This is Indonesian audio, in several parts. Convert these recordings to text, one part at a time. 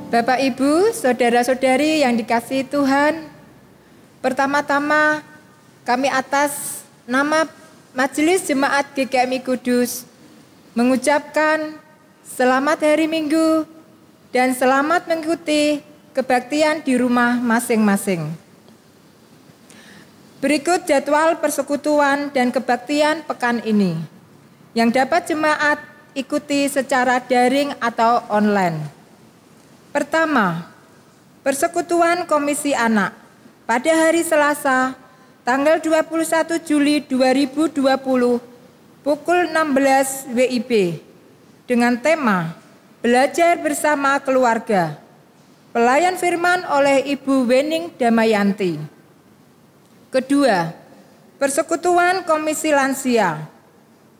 Bapak, Ibu, saudara-saudari yang dikasihi Tuhan, pertama-tama kami atas nama Majelis Jemaat GKMI Kudus mengucapkan selamat hari Minggu dan selamat mengikuti kebaktian di rumah masing-masing. Berikut jadwal persekutuan dan kebaktian pekan ini yang dapat jemaat ikuti secara daring atau online. Pertama, persekutuan Komisi Anak pada hari Selasa, tanggal 21 Juli 2020, pukul 16 WIB, dengan tema Belajar Bersama Keluarga. Pelayan firman oleh Ibu Wening Damayanti. Kedua, persekutuan Komisi Lansia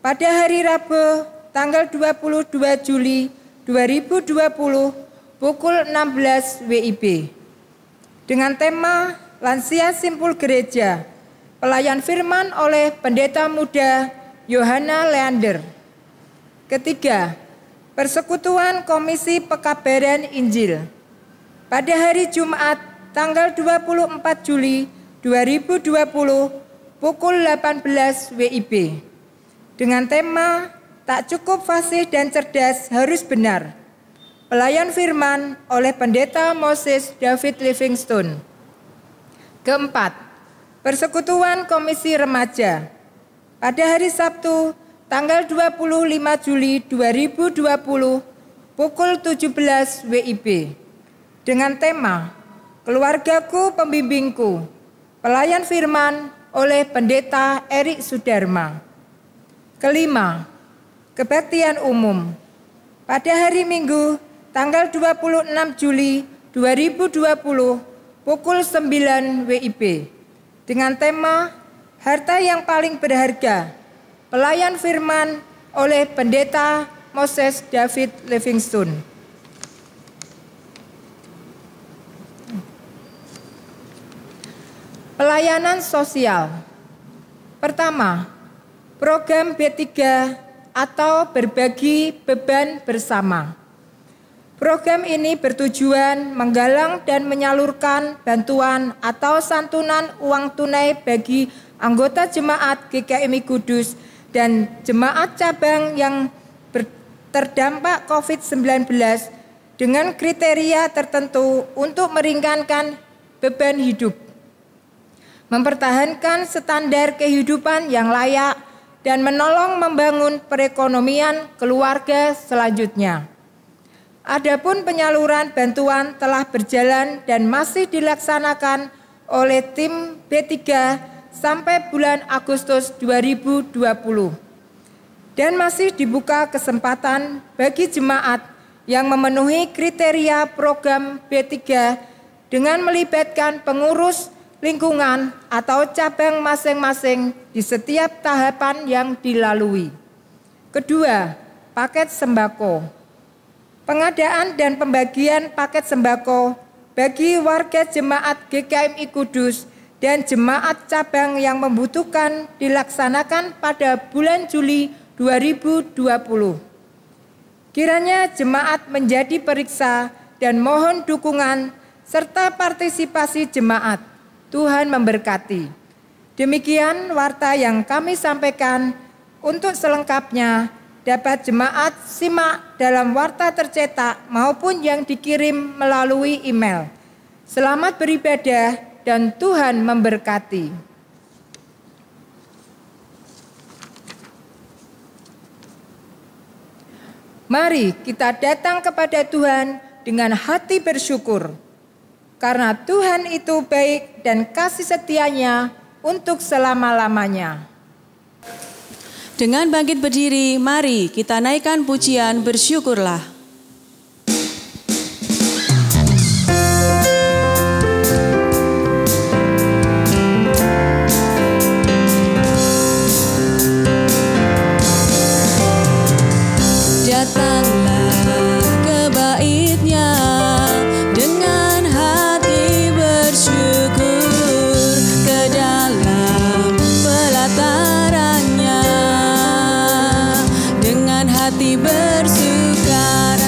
pada hari Rabu, tanggal 22 Juli 2020, pukul 16 WIB, dengan tema Lansia Simpul Gereja, pelayan firman oleh Pendeta Muda Yohana Leander. Ketiga, persekutuan Komisi Pekabaran Injil pada hari Jumat, tanggal 24 Juli 2020, pukul 18 WIB, dengan tema Tak Cukup Fasih dan Cerdas Harus Benar. Pelayan firman oleh Pendeta Moses David Livingstone. Keempat, persekutuan Komisi Remaja pada hari Sabtu, tanggal 25 Juli 2020, pukul 17 WIB, dengan tema Keluargaku Pembimbingku. Pelayan firman oleh Pendeta Erik Sudarma. Kelima, kebaktian umum pada hari Minggu, tanggal 26 Juli 2020, pukul 9 WIB, dengan tema Harta yang Paling Berharga. Pelayan firman oleh Pendeta Moses David Livingstone. Pelayanan sosial. Pertama, program B3 atau Berbagi Beban Bersama. Program ini bertujuan menggalang dan menyalurkan bantuan atau santunan uang tunai bagi anggota jemaat GKMI Kudus dan jemaat cabang yang terdampak COVID-19 dengan kriteria tertentu untuk meringankan beban hidup, mempertahankan standar kehidupan yang layak, dan menolong membangun perekonomian keluarga selanjutnya. Adapun penyaluran bantuan telah berjalan dan masih dilaksanakan oleh tim B3 sampai bulan Agustus 2020. Dan masih dibuka kesempatan bagi jemaat yang memenuhi kriteria program B3 dengan melibatkan pengurus lingkungan atau cabang masing-masing di setiap tahapan yang dilalui. Kedua, paket sembako. Pengadaan dan pembagian paket sembako bagi warga jemaat GKMI Kudus dan jemaat cabang yang membutuhkan dilaksanakan pada bulan Juli 2020. Kiranya jemaat menjadi periksa dan mohon dukungan serta partisipasi jemaat. Tuhan memberkati. Demikian warta yang kami sampaikan. Untuk selengkapnya dapat jemaat simak dalam warta tercetak maupun yang dikirim melalui email. Selamat beribadah dan Tuhan memberkati. Mari kita datang kepada Tuhan dengan hati bersyukur, karena Tuhan itu baik dan kasih setianya untuk selama-lamanya. Dengan bangkit berdiri, mari kita naikkan pujian bersyukurlah. Datanglah ke bait-Nya dengan hati bersyukur, ke dalam pelataran-Nya dengan hati bersukaria.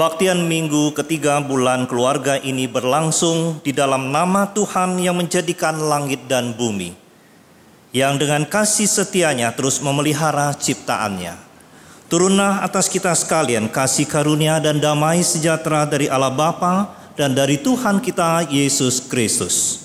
Kebaktian minggu ketiga bulan keluarga ini berlangsung di dalam nama Tuhan yang menjadikan langit dan bumi, yang dengan kasih setianya terus memelihara ciptaannya. Turunlah atas kita sekalian kasih karunia dan damai sejahtera dari Allah Bapa dan dari Tuhan kita Yesus Kristus.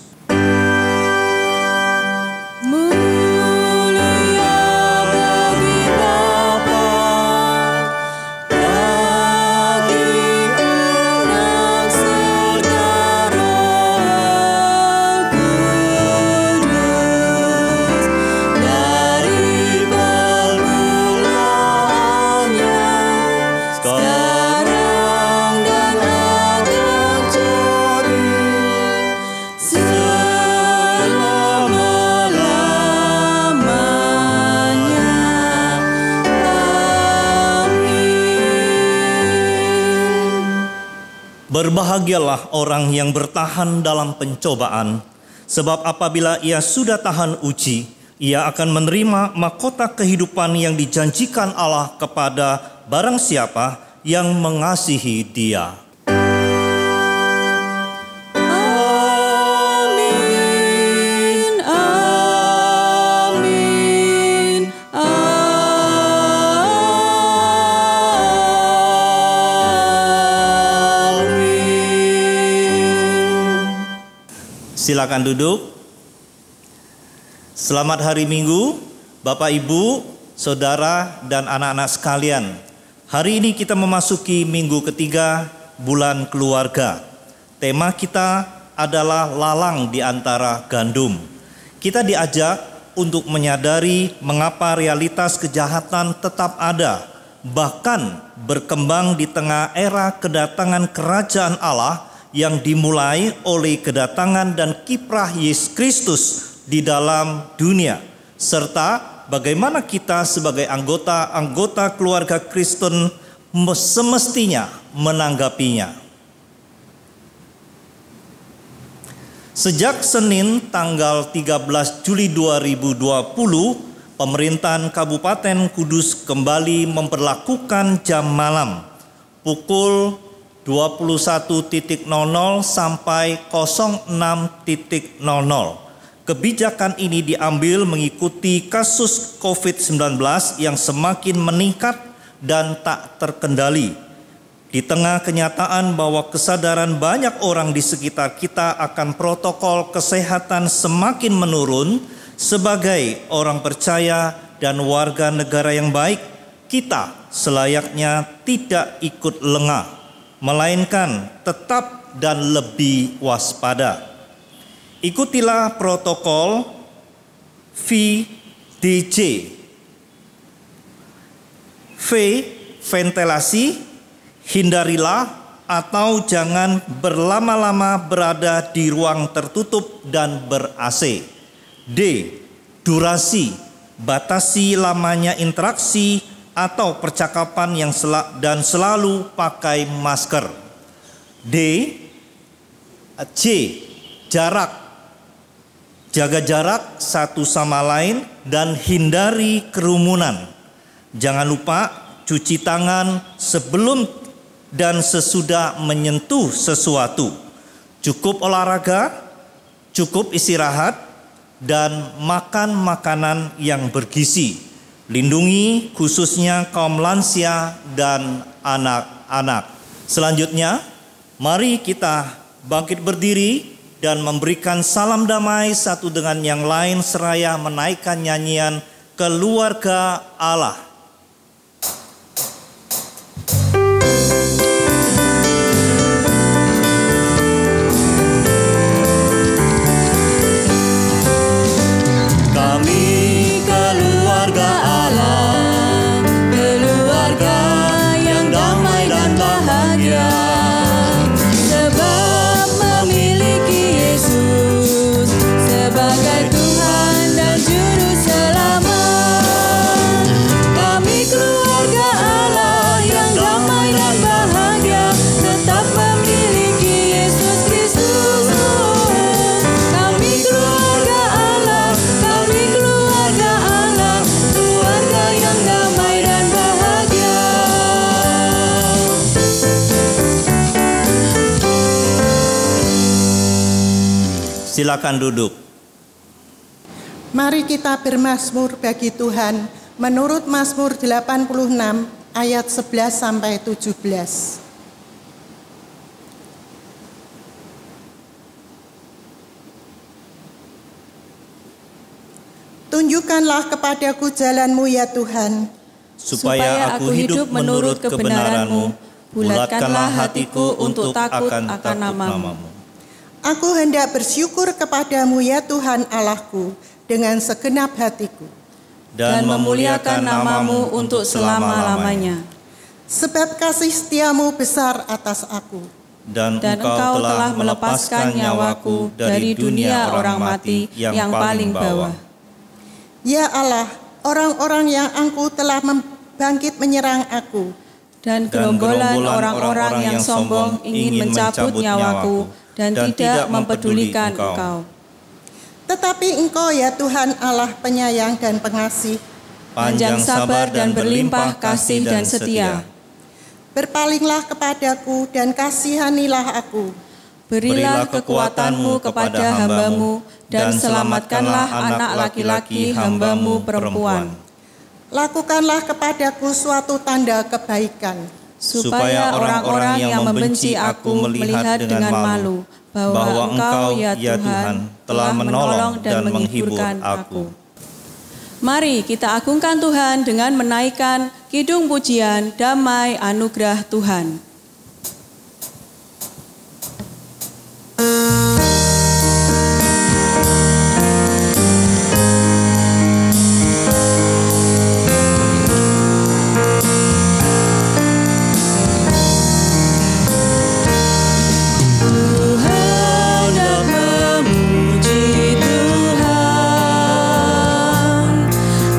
Berbahagialah orang yang bertahan dalam pencobaan, sebab apabila ia sudah tahan uji, ia akan menerima mahkota kehidupan yang dijanjikan Allah kepada barang siapa yang mengasihi Dia. Silakan duduk. Selamat hari Minggu, Bapak, Ibu, Saudara, dan anak-anak sekalian. Hari ini kita memasuki minggu ketiga bulan keluarga. Tema kita adalah lalang di antara gandum. Kita diajak untuk menyadari mengapa realitas kejahatan tetap ada, bahkan berkembang di tengah era kedatangan kerajaan Allah yang dimulai oleh kedatangan dan kiprah Yesus Kristus di dalam dunia, serta bagaimana kita sebagai anggota keluarga Kristen semestinya menanggapinya. Sejak Senin tanggal 13 Juli 2020, pemerintahan Kabupaten Kudus kembali memperlakukan jam malam pukul 21.00 sampai 06.00. Kebijakan ini diambil mengikuti kasus COVID-19 yang semakin meningkat dan tak terkendali. Di tengah kenyataan bahwa kesadaran banyak orang di sekitar kita akan protokol kesehatan semakin menurun, sebagai orang percaya dan warga negara yang baik, kita selayaknya tidak ikut lengah, melainkan tetap dan lebih waspada. Ikutilah protokol VDJ. V. Ventilasi. Hindarilah atau jangan berlama-lama berada di ruang tertutup dan ber-AC. D. Durasi. Batasi lamanya interaksi atau percakapan yang dan selalu pakai masker. D. C. Jarak. Jaga jarak satu sama lain dan hindari kerumunan. Jangan lupa cuci tangan sebelum dan sesudah menyentuh sesuatu. Cukup olahraga, cukup istirahat, dan makan makanan yang bergizi. Lindungi khususnya kaum lansia dan anak-anak. Selanjutnya, mari kita bangkit berdiri dan memberikan salam damai satu dengan yang lain seraya menaikkan nyanyian Keluarga Allah. Sebagai Tuhan dan Juru Selamat. Silakan duduk. Mari kita bermazmur bagi Tuhan menurut Mazmur 86 ayat 11 sampai 17. Tunjukkanlah kepadaku jalan-Mu ya Tuhan, supaya aku hidup menurut kebenaran-Mu. Bulatkanlah hatiku untuk takut akan nama-Mu. Aku hendak bersyukur kepadamu ya Tuhan Allahku dengan segenap hatiku, Dan memuliakan nama-Mu untuk selama-lamanya. sebab kasih setiamu besar atas aku. Dan Engkau telah melepaskan nyawaku dari dunia orang mati yang paling bawah. Ya Allah, orang-orang yang angkuh telah bangkit menyerang aku. Dan gerombolan orang-orang yang sombong ingin mencabut nyawaku dan tidak mempedulikan Engkau. Tetapi Engkau ya Tuhan Allah penyayang dan pengasih, Panjang sabar dan berlimpah kasih dan setia. berpalinglah kepadaku dan kasihanilah aku. Berilah kekuatan-Mu kepada hamba-Mu dan selamatkanlah anak laki-laki hamba-Mu perempuan, Lakukanlah kepadaku suatu tanda kebaikan, supaya orang-orang yang membenci aku melihat dengan malu bahwa Engkau ya Tuhan telah menolong dan menghiburkan aku. Mari kita agungkan Tuhan dengan menaikkan kidung pujian Damai Anugerah Tuhan.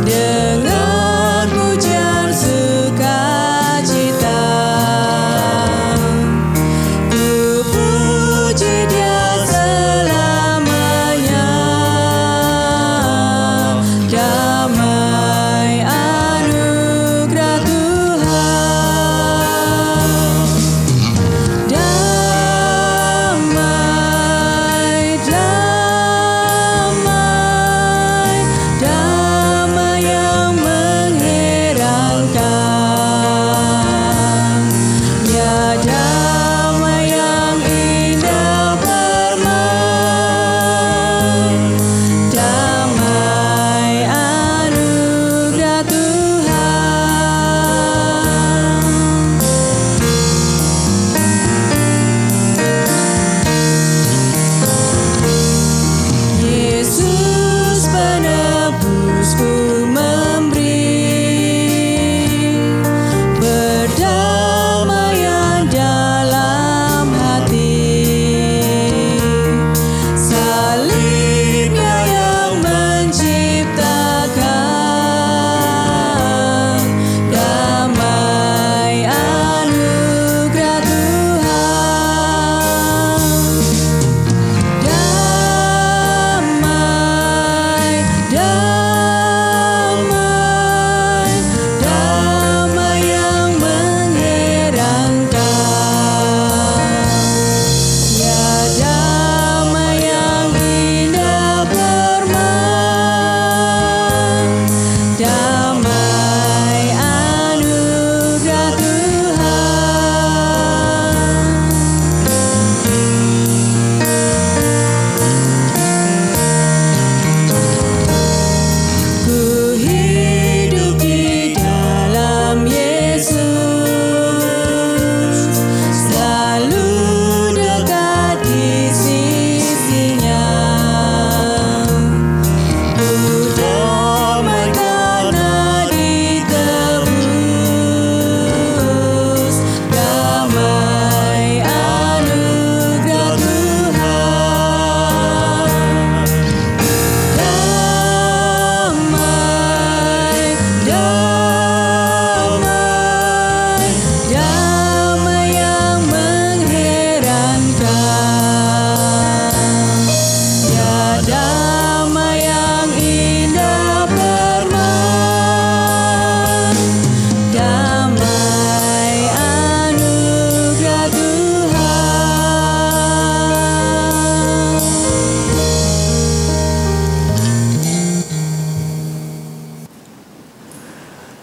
Dengan pujian sukacita.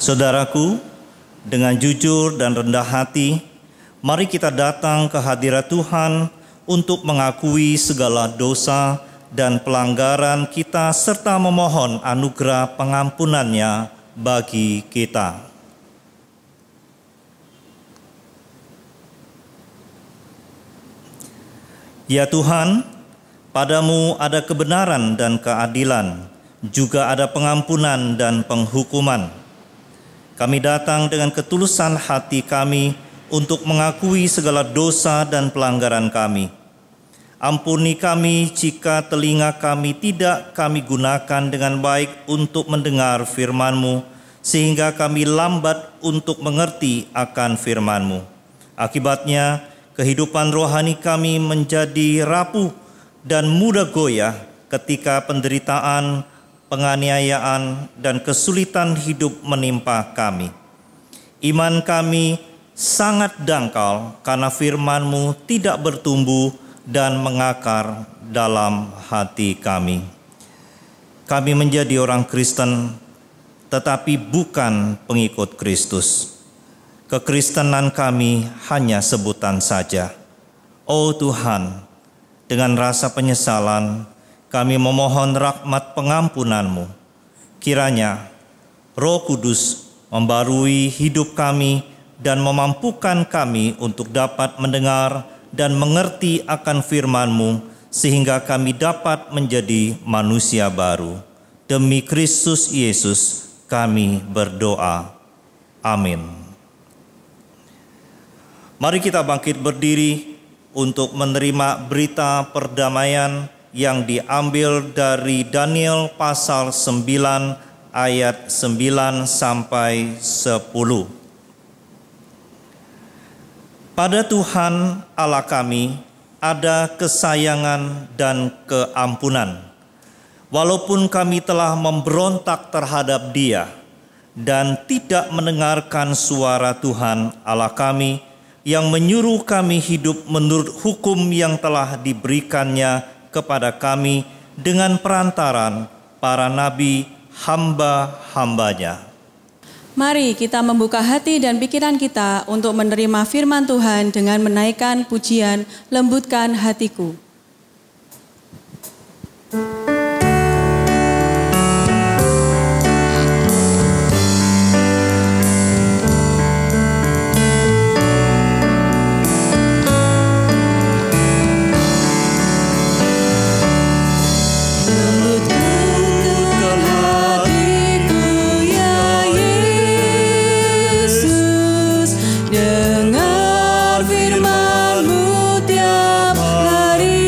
Saudaraku, dengan jujur dan rendah hati, mari kita datang ke hadirat Tuhan untuk mengakui segala dosa dan pelanggaran kita serta memohon anugerah pengampunan-Nya bagi kita. Ya Tuhan, Padamu ada kebenaran dan keadilan, juga ada pengampunan dan penghukuman. Kami datang dengan ketulusan hati kami untuk mengakui segala dosa dan pelanggaran kami. Ampuni kami jika telinga kami tidak kami gunakan dengan baik untuk mendengar firman-Mu, sehingga kami lambat untuk mengerti akan firman-Mu. Akibatnya, kehidupan rohani kami menjadi rapuh dan mudah goyah ketika penderitaan, penganiayaan, dan kesulitan hidup menimpa kami. Iman kami sangat dangkal karena firman-Mu tidak bertumbuh dan mengakar dalam hati kami. Kami menjadi orang Kristen, tetapi bukan pengikut Kristus. Kekristenan kami hanya sebutan saja. Oh Tuhan, dengan rasa penyesalan, kami memohon rahmat pengampunan-Mu. Kiranya Roh Kudus membarui hidup kami dan memampukan kami untuk dapat mendengar dan mengerti akan firman-Mu, sehingga kami dapat menjadi manusia baru. Demi Kristus Yesus kami berdoa. Amin. Mari kita bangkit berdiri untuk menerima berita perdamaian yang diambil dari Daniel pasal 9 ayat 9 sampai 10. Pada Tuhan Allah kami ada kesayangan dan keampunan, walaupun kami telah memberontak terhadap Dia dan tidak mendengarkan suara Tuhan Allah kami yang menyuruh kami hidup menurut hukum yang telah diberikannya kepada kami dengan perantaran para nabi hamba-hambanya. Mari kita membuka hati dan pikiran kita untuk menerima firman Tuhan dengan menaikkan pujian, lembutkan hatiku. Dengar firman-Mu tiap hari.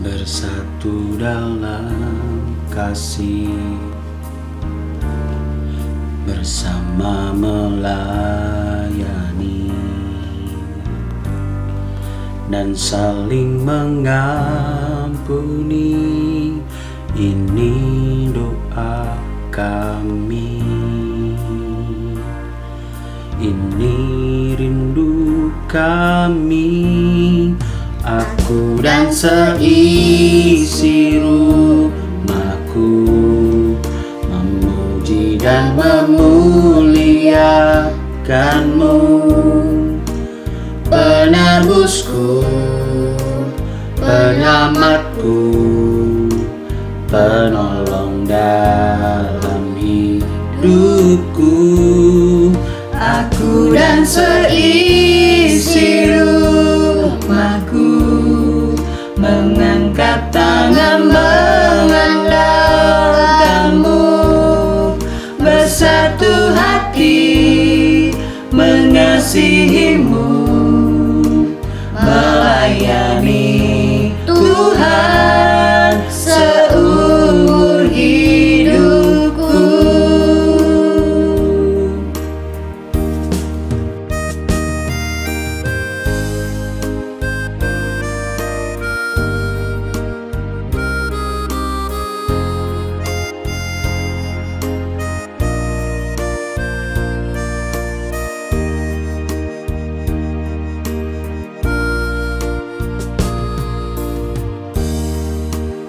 bersatu dalam kasih, bersama melayani dan saling mengampuni. Ini doa kami, ini rindu kami. Aku dan seisi rumahku memuji dan memuliakan-Mu, penebusku, penyelamatku, penolong dalam hidupku. Aku dan seisi rumahku mengangkat tangan mengandalkan-Mu, bersatu hati mengasihi-Mu, melayani Tuhan seumur hidupku.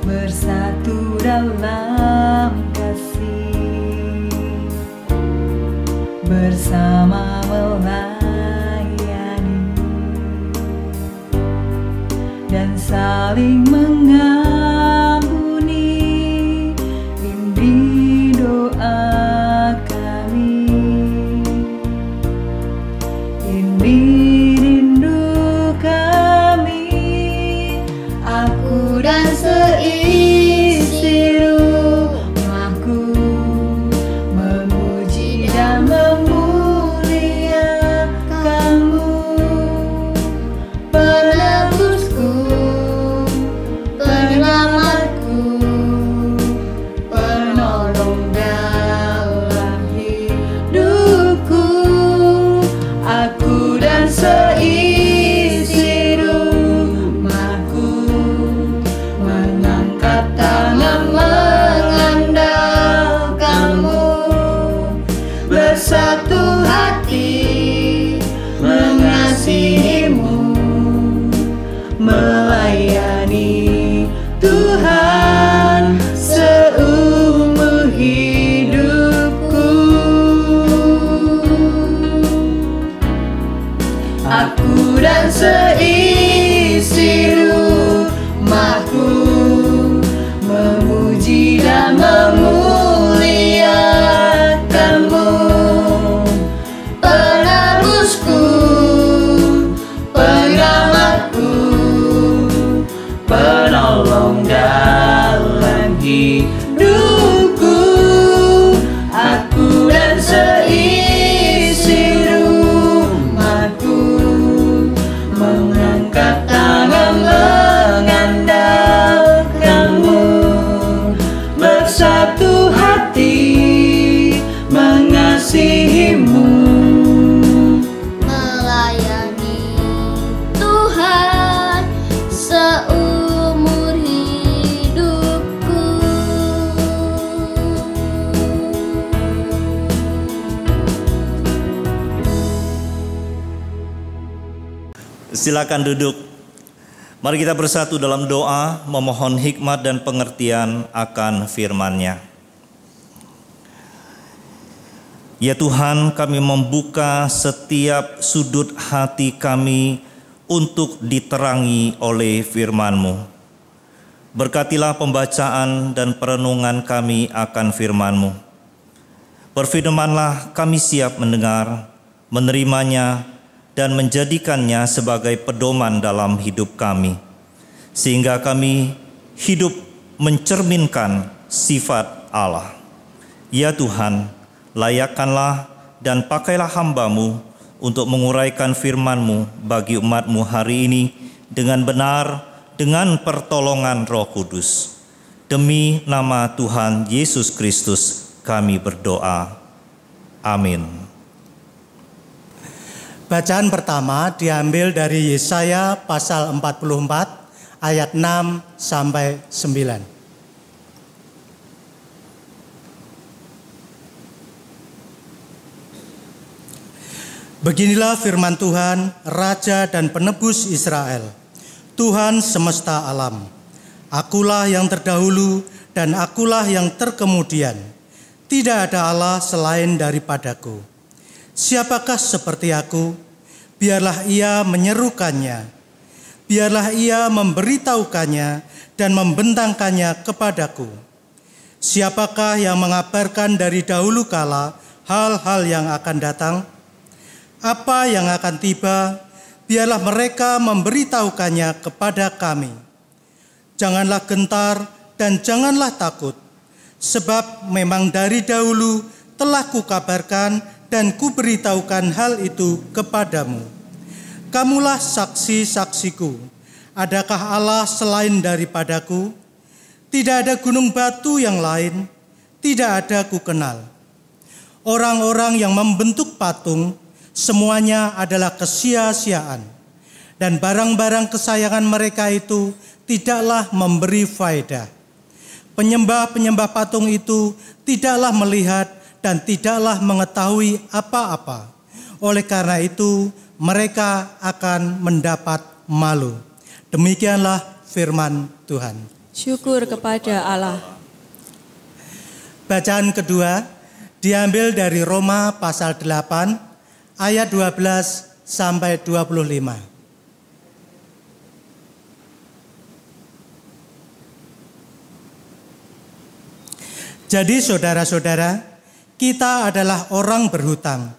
Bersatu dalam kasih, bersama melayani dan saling mengampuni. Ini doa kami, ini rindu kami. Aku dan seisi rumahku memuji dan memuliakan-Mu, penebusku, penyelamatku, penolong dalam hidupku. Aku dan seisi rumahku mengangkat tangan mengandalkan-Mu, bersatu hati mengasihi-Mu, melayani Tuhan seumur hidupku. Aku dan seisi rumahku memuji dan memuliakan-Mu, penebusku, penyelamatku, penolong dalam hidupku. Aku dan seisi rumahku mengangkat tangan mengandalkan-Mu, bersatu hati mengasihi-Mu, melayani Tuhan seumur hidupku. Silakan duduk. Mari kita bersatu dalam doa memohon hikmat dan pengertian akan firman-Nya. Ya Tuhan, kami membuka setiap sudut hati kami untuk diterangi oleh firman-Mu. Berkatilah pembacaan dan perenungan kami akan firman-Mu. Berfirmanlah, kami siap mendengar, menerimanya, dan menjadikannya sebagai pedoman dalam hidup kami, sehingga kami hidup mencerminkan sifat Allah. Ya Tuhan, layakkanlah dan pakailah hamba-Mu untuk menguraikan firman-Mu bagi umat-Mu hari ini dengan benar dengan pertolongan Roh Kudus. Demi nama Tuhan Yesus Kristus kami berdoa. Amin. Bacaan pertama diambil dari Yesaya pasal 44 ayat 6 sampai 9. Beginilah firman Tuhan, Raja dan Penebus Israel, Tuhan semesta alam. Akulah yang terdahulu dan akulah yang terkemudian. Tidak ada Allah selain daripadaku. Siapakah seperti aku? Biarlah ia menyerukannya. Biarlah ia memberitahukannya dan membentangkannya kepadaku. Siapakah yang mengabarkan dari dahulu kala hal-hal yang akan datang? Apa yang akan tiba, biarlah mereka memberitahukannya kepada kami. Janganlah gentar dan janganlah takut, sebab memang dari dahulu telah kukabarkan dan kuberitahukan hal itu kepadamu. Kamulah saksi-saksiku. Adakah Allah selain daripadaku? Tidak ada gunung batu yang lain, tidak ada kukenal. Orang-orang yang membentuk patung, semuanya adalah kesia-siaan, dan barang-barang kesayangan mereka itu tidaklah memberi faedah. Penyembah-penyembah patung itu tidaklah melihat dan tidaklah mengetahui apa-apa. Oleh karena itu, mereka akan mendapat malu. Demikianlah firman Tuhan. Syukur kepada Allah. Bacaan kedua diambil dari Roma pasal 8 ayat 12 sampai 25. Jadi saudara-saudara, kita adalah orang berhutang,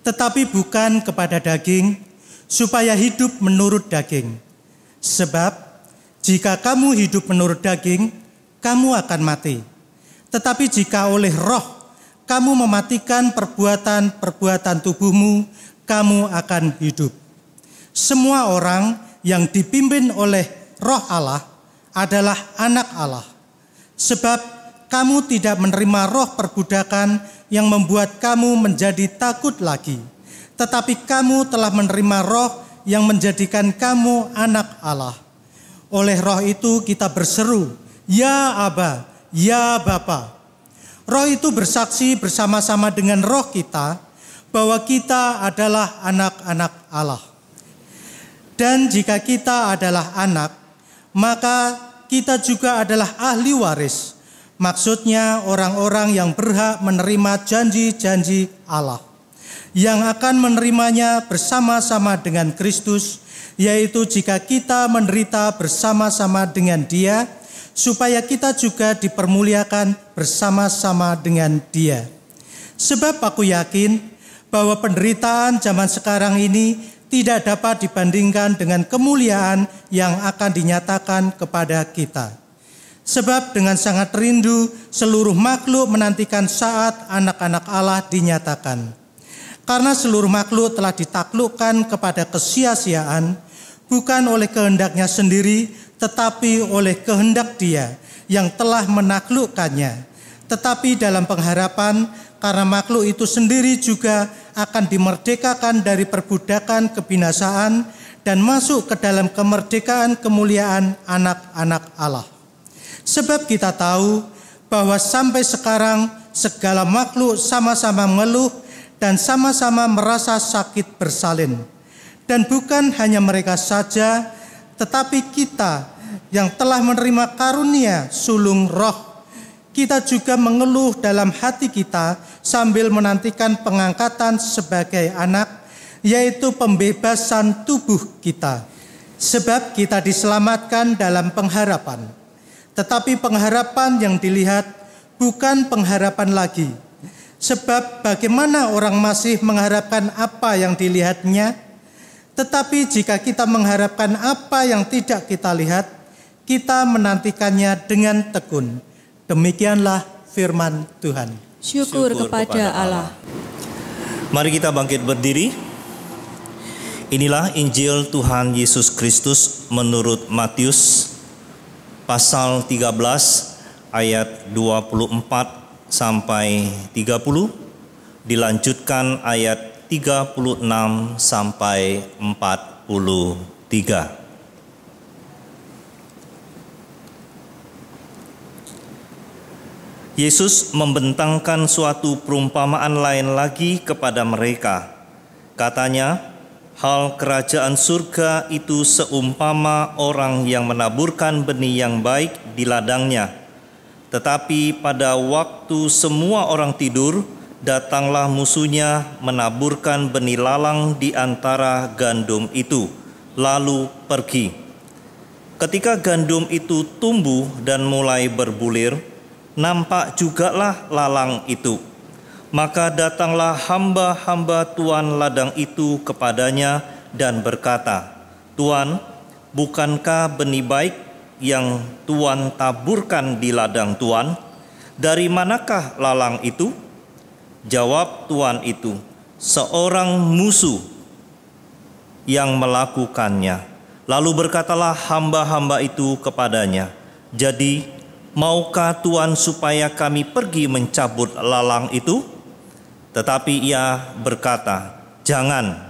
tetapi bukan kepada daging, supaya hidup menurut daging. Sebab jika kamu hidup menurut daging, kamu akan mati. Tetapi jika oleh Roh kamu mematikan perbuatan-perbuatan tubuhmu, kamu akan hidup. Semua orang yang dipimpin oleh Roh Allah adalah anak Allah. Sebab kamu tidak menerima roh perbudakan yang membuat kamu menjadi takut lagi. Tetapi kamu telah menerima roh yang menjadikan kamu anak Allah. Oleh roh itu kita berseru, Ya Aba, Ya Bapa. Roh itu bersaksi bersama-sama dengan roh kita bahwa kita adalah anak-anak Allah. Dan jika kita adalah anak, maka kita juga adalah ahli waris. Maksudnya orang-orang yang berhak menerima janji-janji Allah, yang akan menerimanya bersama-sama dengan Kristus, yaitu jika kita menderita bersama-sama dengan Dia, supaya kita juga dipermuliakan bersama-sama dengan Dia. Sebab aku yakin bahwa penderitaan zaman sekarang ini tidak dapat dibandingkan dengan kemuliaan yang akan dinyatakan kepada kita. Sebab dengan sangat rindu seluruh makhluk menantikan saat anak-anak Allah dinyatakan. Karena seluruh makhluk telah ditaklukkan kepada kesia-siaan, bukan oleh kehendaknya sendiri, tetapi oleh kehendak Dia yang telah menaklukkannya. Tetapi dalam pengharapan, karena makhluk itu sendiri juga akan dimerdekakan dari perbudakan kebinasaan dan masuk ke dalam kemerdekaan kemuliaan anak-anak Allah. Sebab kita tahu bahwa sampai sekarang segala makhluk sama-sama mengeluh dan sama-sama merasa sakit bersalin. Dan bukan hanya mereka saja, tetapi kita yang telah menerima karunia sulung roh, kita juga mengeluh dalam hati kita sambil menantikan pengangkatan sebagai anak, yaitu pembebasan tubuh kita. Sebab kita diselamatkan dalam pengharapan. Tetapi pengharapan yang dilihat bukan pengharapan lagi. Sebab bagaimana orang masih mengharapkan apa yang dilihatnya? Tetapi jika kita mengharapkan apa yang tidak kita lihat, kita menantikannya dengan tekun. Demikianlah firman Tuhan. Syukur kepada Allah. Mari kita bangkit berdiri. Inilah Injil Tuhan Yesus Kristus menurut Matius pasal 13 ayat 24 sampai 30, dilanjutkan ayat 36 sampai 43. Yesus membentangkan suatu perumpamaan lain lagi kepada mereka. Katanya, hal kerajaan surga itu seumpama orang yang menaburkan benih yang baik di ladangnya. Tetapi pada waktu semua orang tidur, datanglah musuhnya menaburkan benih lalang di antara gandum itu, lalu pergi. Ketika gandum itu tumbuh dan mulai berbulir, nampak jugalah lalang itu. Maka datanglah hamba-hamba tuan ladang itu kepadanya dan berkata, "Tuan, bukankah benih baik yang tuan taburkan di ladang tuan? Dari manakah lalang itu?" Jawab tuan itu, "Seorang musuh yang melakukannya." Lalu berkatalah hamba-hamba itu kepadanya, "Jadi maukah Tuan supaya kami pergi mencabut lalang itu?" Tetapi ia berkata, "Jangan,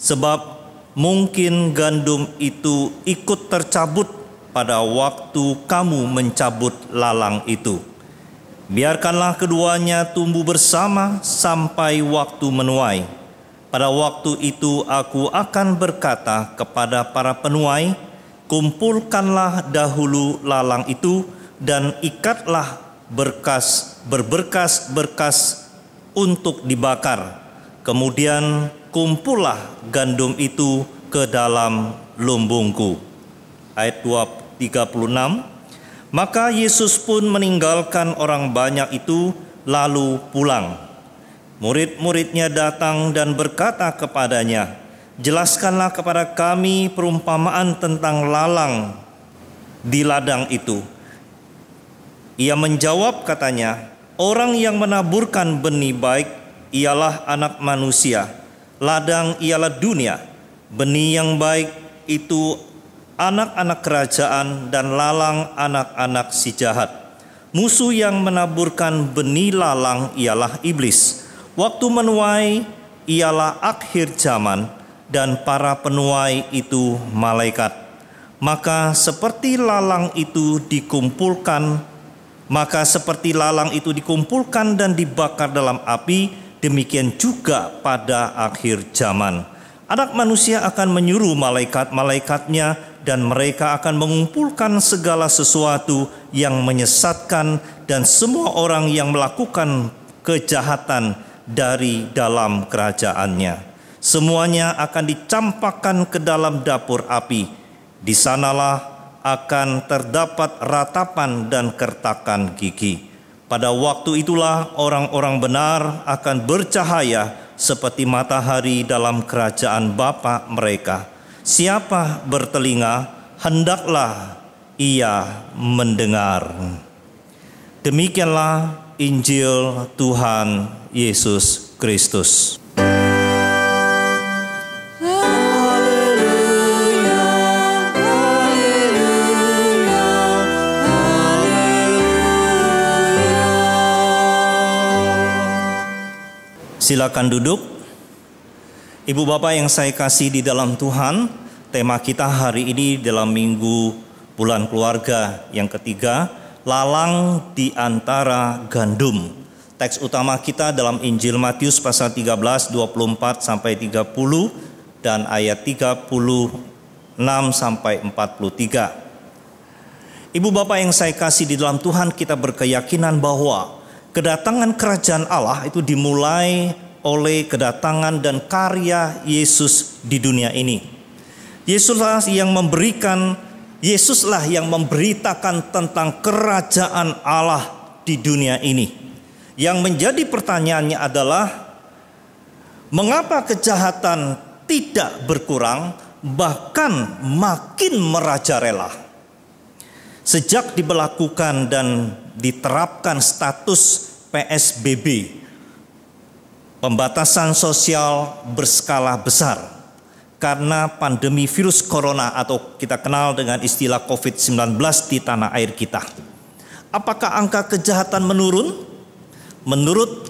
sebab mungkin gandum itu ikut tercabut pada waktu kamu mencabut lalang itu. Biarkanlah keduanya tumbuh bersama sampai waktu menuai. Pada waktu itu aku akan berkata kepada para penuai, kumpulkanlah dahulu lalang itu dan ikatlah berberkas-berkas untuk dibakar. Kemudian kumpullah gandum itu ke dalam lumbungku." Ayat 36. Maka Yesus pun meninggalkan orang banyak itu lalu pulang. Murid-muridnya datang dan berkata kepadanya, "Jelaskanlah kepada kami perumpamaan tentang lalang di ladang itu." Ia menjawab katanya, "Orang yang menaburkan benih baik ialah Anak Manusia. Ladang ialah dunia. Benih yang baik itu anak-anak kerajaan dan lalang anak-anak si jahat. Musuh yang menaburkan benih lalang ialah iblis. Waktu menuai ialah akhir zaman dan para penuai itu malaikat. Maka seperti lalang itu dikumpulkan dan dibakar dalam api, demikian juga pada akhir zaman. Anak Manusia akan menyuruh malaikat-malaikatnya dan mereka akan mengumpulkan segala sesuatu yang menyesatkan dan semua orang yang melakukan kejahatan dari dalam kerajaannya. Semuanya akan dicampakkan ke dalam dapur api. Di sanalah akan terdapat ratapan dan kertakan gigi. Pada waktu itulah orang-orang benar akan bercahaya seperti matahari dalam kerajaan Bapa mereka. Siapa bertelinga, hendaklah ia mendengar. Demikianlah Injil Tuhan Yesus Kristus. Silakan duduk. Ibu Bapak yang saya kasih di dalam Tuhan, tema kita hari ini dalam minggu bulan keluarga yang ketiga, lalang di antara gandum. Teks utama kita dalam Injil Matius pasal 13, 24 sampai 30 dan ayat 36 sampai 43. Ibu Bapak yang saya kasih di dalam Tuhan, kita berkeyakinan bahwa kedatangan kerajaan Allah itu dimulai oleh kedatangan dan karya Yesus di dunia ini. Yesuslah yang memberitakan tentang kerajaan Allah di dunia ini. Yang menjadi pertanyaannya adalah, mengapa kejahatan tidak berkurang, bahkan makin merajalela? Sejak diberlakukan dan diterapkan status PSBB, pembatasan sosial berskala besar, karena pandemi virus corona atau kita kenal dengan istilah COVID-19 di tanah air kita. Apakah angka kejahatan menurun? Menurut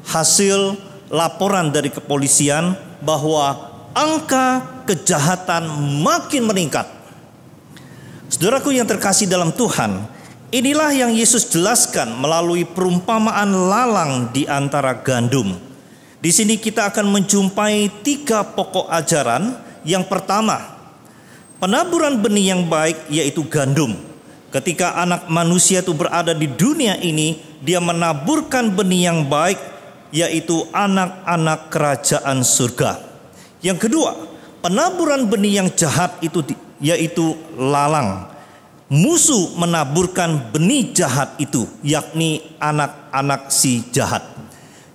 hasil laporan dari kepolisian bahwa angka kejahatan makin meningkat. Saudaraku yang terkasih dalam Tuhan, inilah yang Yesus jelaskan melalui perumpamaan lalang di antara gandum. Di sini kita akan menjumpai 3 pokok ajaran. Yang pertama, penaburan benih yang baik yaitu gandum. Ketika anak manusia itu berada di dunia ini, dia menaburkan benih yang baik yaitu anak-anak kerajaan surga. Yang kedua, penaburan benih yang jahat itu yaitu lalang. Musuh menaburkan benih jahat itu, yakni anak-anak si jahat.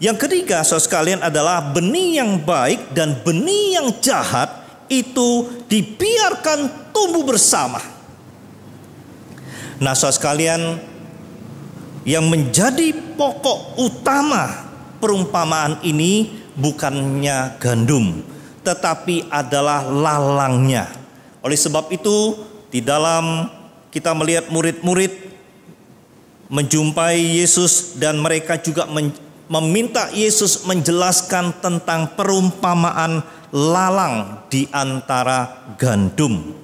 Yang ketiga, saudara sekalian, adalah benih yang baik dan benih yang jahat itu dibiarkan tumbuh bersama. Nah, saudara sekalian, yang menjadi pokok utama perumpamaan ini bukannya gandum, tetapi adalah lalangnya. Oleh sebab itu, di dalam kita melihat murid-murid menjumpai Yesus dan mereka juga meminta Yesus menjelaskan tentang perumpamaan lalang di antara gandum.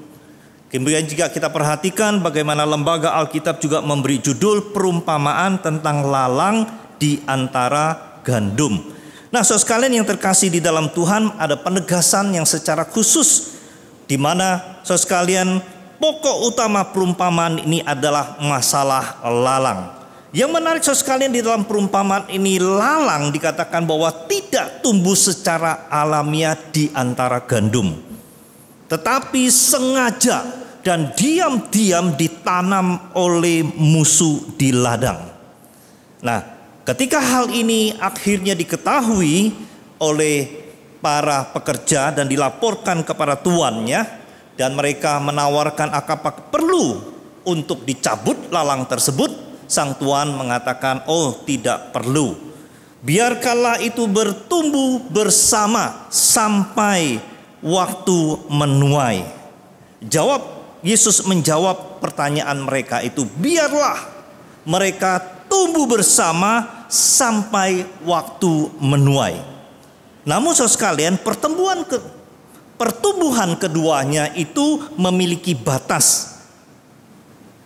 Kemudian jika kita perhatikan bagaimana lembaga Alkitab juga memberi judul perumpamaan tentang lalang di antara gandum. Nah, saudara sekalian yang terkasih di dalam Tuhan, ada penegasan yang secara khusus di mana saudara sekalian pokok utama perumpamaan ini adalah masalah lalang. Yang menarik saudara sekalian, di dalam perumpamaan ini lalang dikatakan bahwa tidak tumbuh secara alamiah di antara gandum, tetapi sengaja dan diam-diam ditanam oleh musuh di ladang. Nah, ketika hal ini akhirnya diketahui oleh para pekerja dan dilaporkan kepada tuannya, dan mereka menawarkan apakah perlu untuk dicabut lalang tersebut, sang tuan mengatakan, oh tidak perlu, biarkanlah itu bertumbuh bersama sampai waktu menuai. Yesus menjawab pertanyaan mereka itu, biarlah mereka tumbuh bersama sampai waktu menuai. Namun saudara sekalian, pertumbuhan keduanya itu memiliki batas.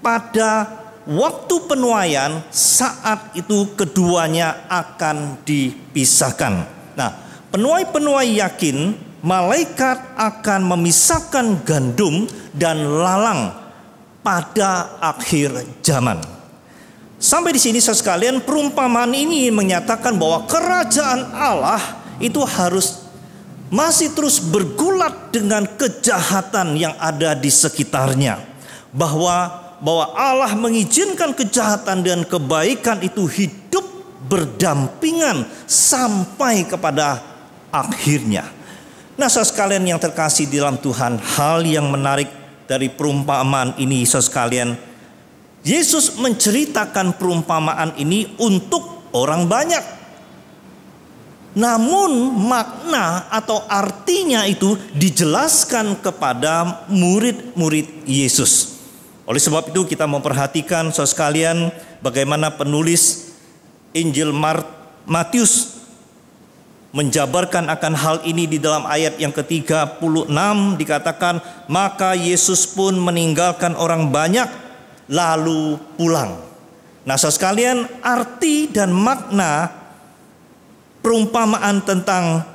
Pada waktu penuaian, saat itu keduanya akan dipisahkan. Nah, penuai-penuai yakin malaikat akan memisahkan gandum dan lalang pada akhir zaman. Sampai di sini saudara sekalian, perumpamaan ini menyatakan bahwa kerajaan Allah itu harus masih terus bergulat dengan kejahatan yang ada di sekitarnya. Bahwa Allah mengizinkan kejahatan dan kebaikan itu hidup berdampingan sampai kepada akhirnya. Nah, saudara sekalian yang terkasih di dalam Tuhan, hal yang menarik dari perumpamaan ini saudara sekalian, Yesus menceritakan perumpamaan ini untuk orang banyak. Namun makna atau artinya itu dijelaskan kepada murid-murid Yesus. Oleh sebab itu kita memperhatikan saudara sekalian bagaimana penulis Injil Matius menjabarkan akan hal ini di dalam ayat yang ke-36 dikatakan, maka Yesus pun meninggalkan orang banyak lalu pulang. Nah, saudara sekalian, arti dan makna perumpamaan tentang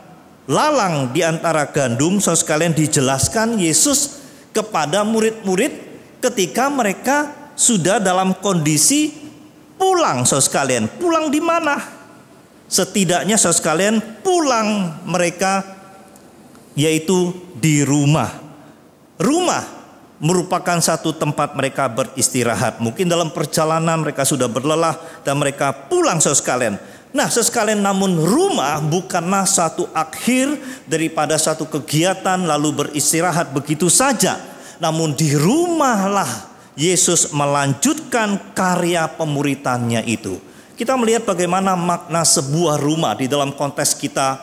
lalang di antara gandum saudara sekalian dijelaskan Yesus kepada murid-murid ketika mereka sudah dalam kondisi pulang saudara sekalian. Pulang di mana? Setidaknya saudara sekalian pulang mereka yaitu di rumah. Rumah merupakan satu tempat mereka beristirahat. Mungkin dalam perjalanan mereka sudah berlelah dan mereka pulang saudara sekalian. Nah, sekalian, namun rumah bukanlah satu akhir daripada satu kegiatan lalu beristirahat begitu saja. Namun di rumahlah Yesus melanjutkan karya pemuritannya itu. Kita melihat bagaimana makna sebuah rumah di dalam konteks kita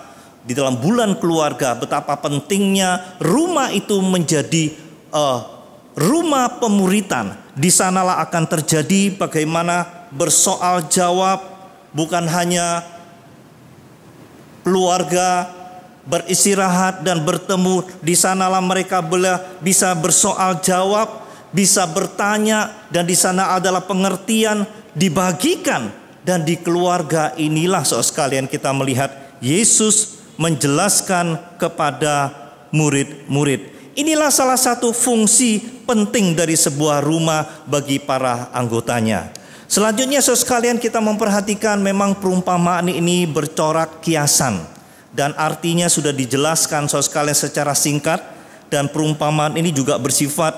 di dalam bulan keluarga, betapa pentingnya rumah itu menjadi rumah pemuritan. Di sanalah akan terjadi bagaimana bersoal jawab, bukan hanya keluarga beristirahat dan bertemu. Di sanalah mereka bisa bersoal jawab, bisa bertanya, dan di sana adalah pengertian dibagikan. Dan di keluarga inilah saudara sekalian kita melihat Yesus menjelaskan kepada murid-murid. Inilah salah satu fungsi penting dari sebuah rumah bagi para anggotanya. Selanjutnya saudara sekalian kita memperhatikan memang perumpamaan ini bercorak kiasan. Dan artinya sudah dijelaskan saudara sekalian secara singkat. Dan perumpamaan ini juga bersifat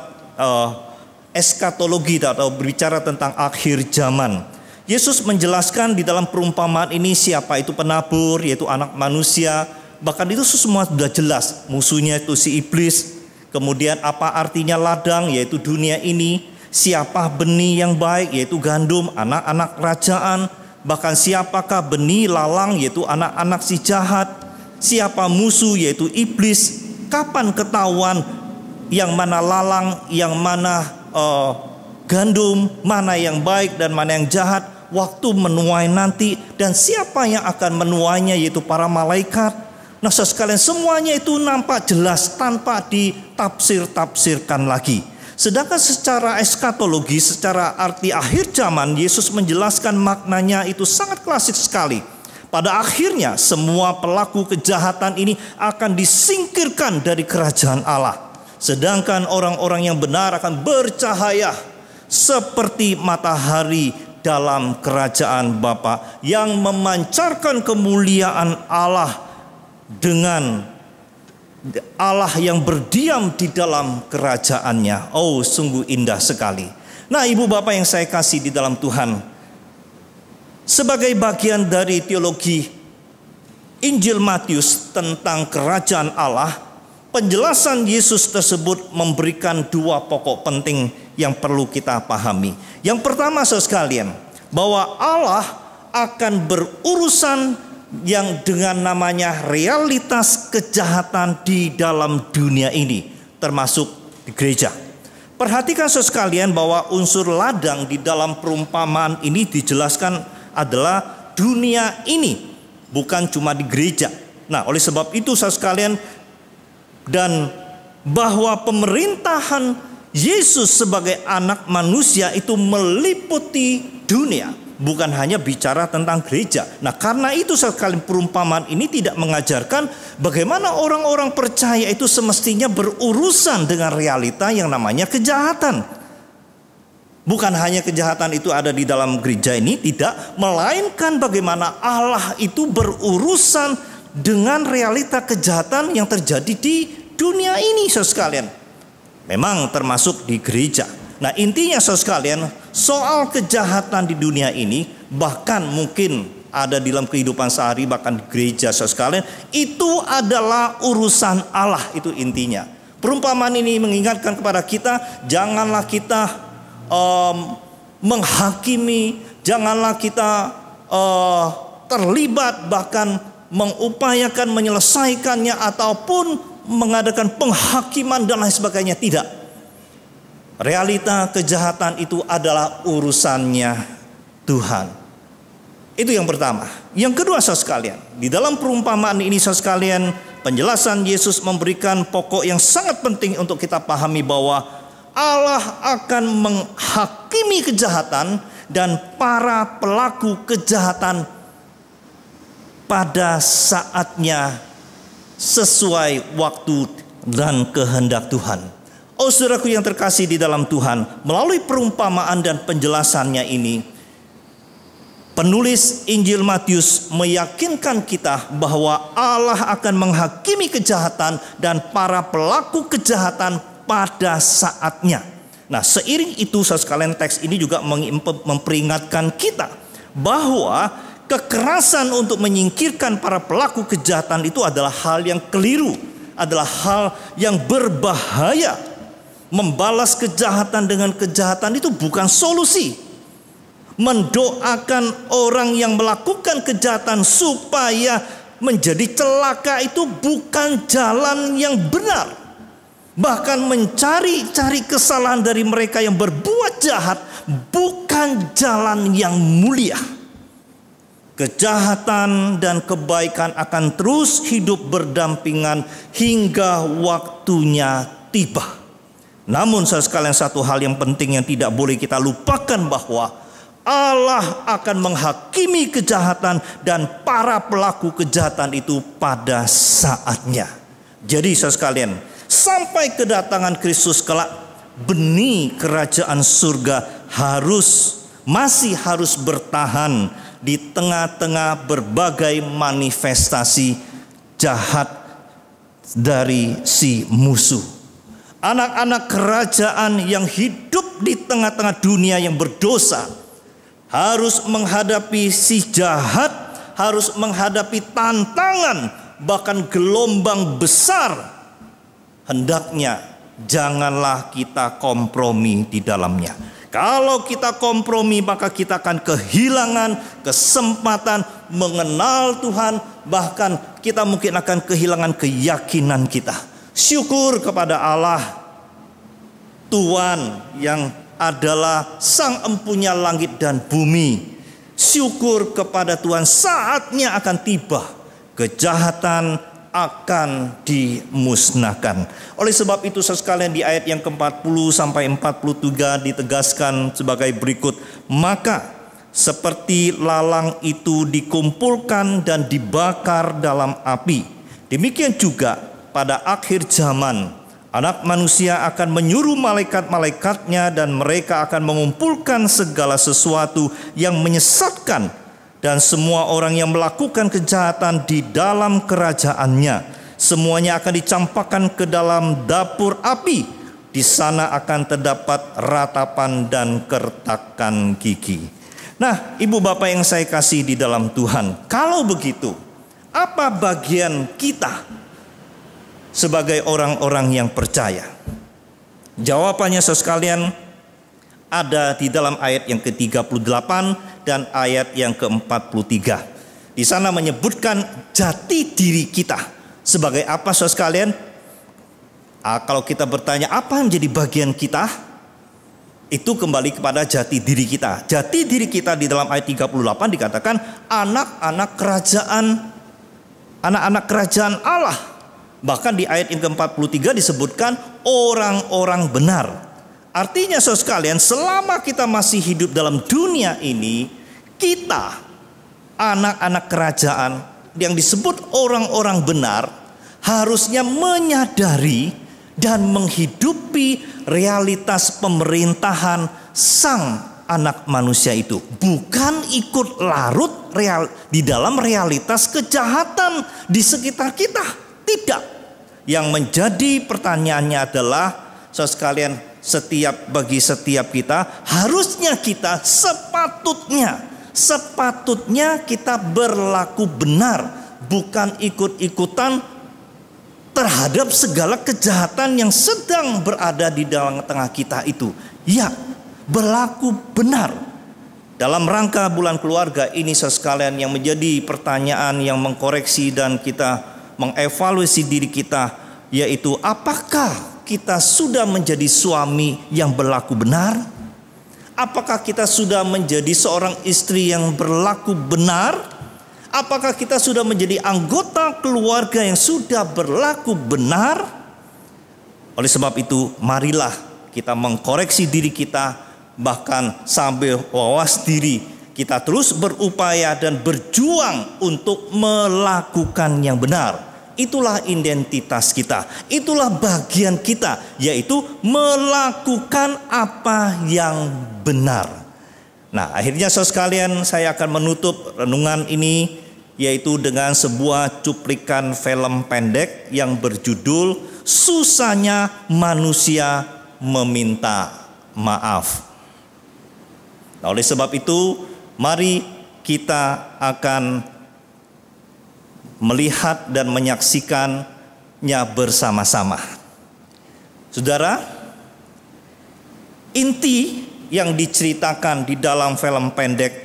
eskatologi atau berbicara tentang akhir zaman. Yesus menjelaskan di dalam perumpamaan ini siapa itu penabur, yaitu anak manusia. Bahkan itu semua sudah jelas. Musuhnya itu si iblis. Kemudian apa artinya ladang, yaitu dunia ini. Siapa benih yang baik, yaitu gandum, anak-anak kerajaan. Bahkan siapakah benih lalang, yaitu anak-anak si jahat. Siapa musuh, yaitu iblis. Kapan ketahuan yang mana lalang, yang mana gandum, mana yang baik dan mana yang jahat? Waktu menuai nanti. Dan siapa yang akan menuainya, yaitu para malaikat. Nah saudara sekalian, semuanya itu nampak jelas tanpa ditafsir-tafsirkan lagi. Sedangkan secara eskatologi, secara arti akhir zaman, Yesus menjelaskan maknanya itu sangat klasik sekali. Pada akhirnya semua pelaku kejahatan ini akan disingkirkan dari kerajaan Allah. Sedangkan orang-orang yang benar akan bercahaya seperti matahari dalam kerajaan Bapa, yang memancarkan kemuliaan Allah dengan Allah yang berdiam di dalam kerajaannya. Oh, sungguh indah sekali. Nah, ibu bapak yang saya kasih di dalam Tuhan, sebagai bagian dari teologi Injil Matius tentang kerajaan Allah, penjelasan Yesus tersebut memberikan dua pokok penting yang perlu kita pahami. Yang pertama saudara sekalian, bahwa Allah akan berurusan yang dengan namanya realitas kejahatan di dalam dunia ini, termasuk di gereja. Perhatikan saudara sekalian bahwa unsur ladang di dalam perumpamaan ini dijelaskan adalah dunia ini, bukan cuma di gereja. Nah, oleh sebab itu saudara sekalian, dan bahwa pemerintahan Yesus sebagai anak manusia itu meliputi dunia, bukan hanya bicara tentang gereja. Nah, karena itu sekali perumpamaan ini tidak mengajarkan bagaimana orang-orang percaya itu semestinya berurusan dengan realita yang namanya kejahatan. Bukan hanya kejahatan itu ada di dalam gereja ini, tidak, melainkan bagaimana Allah itu berurusan dengan realita kejahatan yang terjadi di dunia ini, saudara sekalian. Memang termasuk di gereja. Nah, intinya saudara sekalian, soal kejahatan di dunia ini, bahkan mungkin ada di dalam kehidupan sehari, bahkan di gereja saudara sekalian, itu adalah urusan Allah, itu intinya. Perumpamaan ini mengingatkan kepada kita, janganlah kita menghakimi, janganlah kita terlibat bahkan mengupayakan menyelesaikannya ataupun mengadakan penghakiman dan lain sebagainya. Tidak. Realita kejahatan itu adalah urusannya Tuhan. Itu yang pertama. Yang kedua saudara sekalian, di dalam perumpamaan ini saudara sekalian, penjelasan Yesus memberikan pokok yang sangat penting untuk kita pahami, bahwa Allah akan menghakimi kejahatan dan para pelaku kejahatan pada saatnya sesuai waktu dan kehendak Tuhan. Oh saudaraku yang terkasih di dalam Tuhan, melalui perumpamaan dan penjelasannya ini, penulis Injil Matius meyakinkan kita bahwa Allah akan menghakimi kejahatan dan para pelaku kejahatan pada saatnya. Nah, seiring itu saudara sekalian, teks ini juga memperingatkan kita bahwa kekerasan untuk menyingkirkan para pelaku kejahatan itu adalah hal yang keliru, adalah hal yang berbahaya. Membalas kejahatan dengan kejahatan itu bukan solusi. Mendoakan orang yang melakukan kejahatan supaya menjadi celaka itu bukan jalan yang benar. Bahkan mencari-cari kesalahan dari mereka yang berbuat jahat bukan jalan yang mulia. Kejahatan dan kebaikan akan terus hidup berdampingan hingga waktunya tiba. Namun saudara sekalian, satu hal yang penting yang tidak boleh kita lupakan, bahwa Allah akan menghakimi kejahatan dan para pelaku kejahatan itu pada saatnya. Jadi saudara sekalian, sampai kedatangan Kristus kelak, benih kerajaan surga masih harus bertahan di tengah-tengah berbagai manifestasi jahat dari si musuh. Anak-anak kerajaan yang hidup di tengah-tengah dunia yang berdosa harus menghadapi si jahat, harus menghadapi tantangan, bahkan gelombang besar. Hendaknya janganlah kita kompromi di dalamnya. Kalau kita kompromi, maka kita akan kehilangan kesempatan mengenal Tuhan. Bahkan kita mungkin akan kehilangan keyakinan kita. Syukur kepada Allah, Tuhan yang adalah Sang Empunya langit dan bumi. Syukur kepada Tuhan, saatnya akan tiba, kejahatan akan dimusnahkan. Oleh sebab itu sekalian, di ayat yang ke-40 sampai 43 ditegaskan sebagai berikut. Maka seperti lalang itu dikumpulkan dan dibakar dalam api, demikian juga pada akhir zaman Anak Manusia akan menyuruh malaikat-malaikatnya, dan mereka akan mengumpulkan segala sesuatu yang menyesatkan dan semua orang yang melakukan kejahatan di dalam kerajaannya. Semuanya akan dicampakkan ke dalam dapur api. Di sana akan terdapat ratapan dan kertakan gigi. Nah, ibu bapak yang saya kasih di dalam Tuhan, kalau begitu, apa bagian kita sebagai orang-orang yang percaya? Jawabannya saudara sekalian ada di dalam ayat yang ke-38 dan ayat yang ke-43. Di sana menyebutkan jati diri kita sebagai apa saudara sekalian? Kalau kita bertanya apa yang menjadi bagian kita, itu kembali kepada jati diri kita. Jati diri kita di dalam ayat 38 dikatakan anak-anak kerajaan Allah. Bahkan di ayat yang ke-43 disebutkan orang-orang benar. Artinya saudara sekalian, selama kita masih hidup dalam dunia ini, kita anak-anak kerajaan yang disebut orang-orang benar harusnya menyadari dan menghidupi realitas pemerintahan Sang Anak Manusia itu. Bukan ikut larut di dalam realitas kejahatan di sekitar kita. Tidak. Yang menjadi pertanyaannya adalah, saudara sekalian, bagi setiap kita, harusnya kita sepatutnya kita berlaku benar, bukan ikut-ikutan terhadap segala kejahatan yang sedang berada di dalam tengah kita itu. Ya, berlaku benar. Dalam rangka bulan keluarga ini saudara sekalian, yang menjadi pertanyaan yang mengkoreksi dan kita mengevaluasi diri kita, yaitu apakah kita sudah menjadi suami yang berlaku benar? Apakah kita sudah menjadi seorang istri yang berlaku benar? Apakah kita sudah menjadi anggota keluarga yang sudah berlaku benar? Oleh sebab itu, marilah kita mengkoreksi diri kita, bahkan sambil wawas diri, kita terus berupaya dan berjuang untuk melakukan yang benar. Itulah identitas kita, itulah bagian kita, yaitu melakukan apa yang benar. Nah, akhirnya saudara sekalian, saya akan menutup renungan ini yaitu dengan sebuah cuplikan film pendek yang berjudul Susahnya Manusia Meminta Maaf. Nah, oleh sebab itu, mari kita akan melihat dan menyaksikannya bersama-sama. Saudara, inti yang diceritakan di dalam film pendek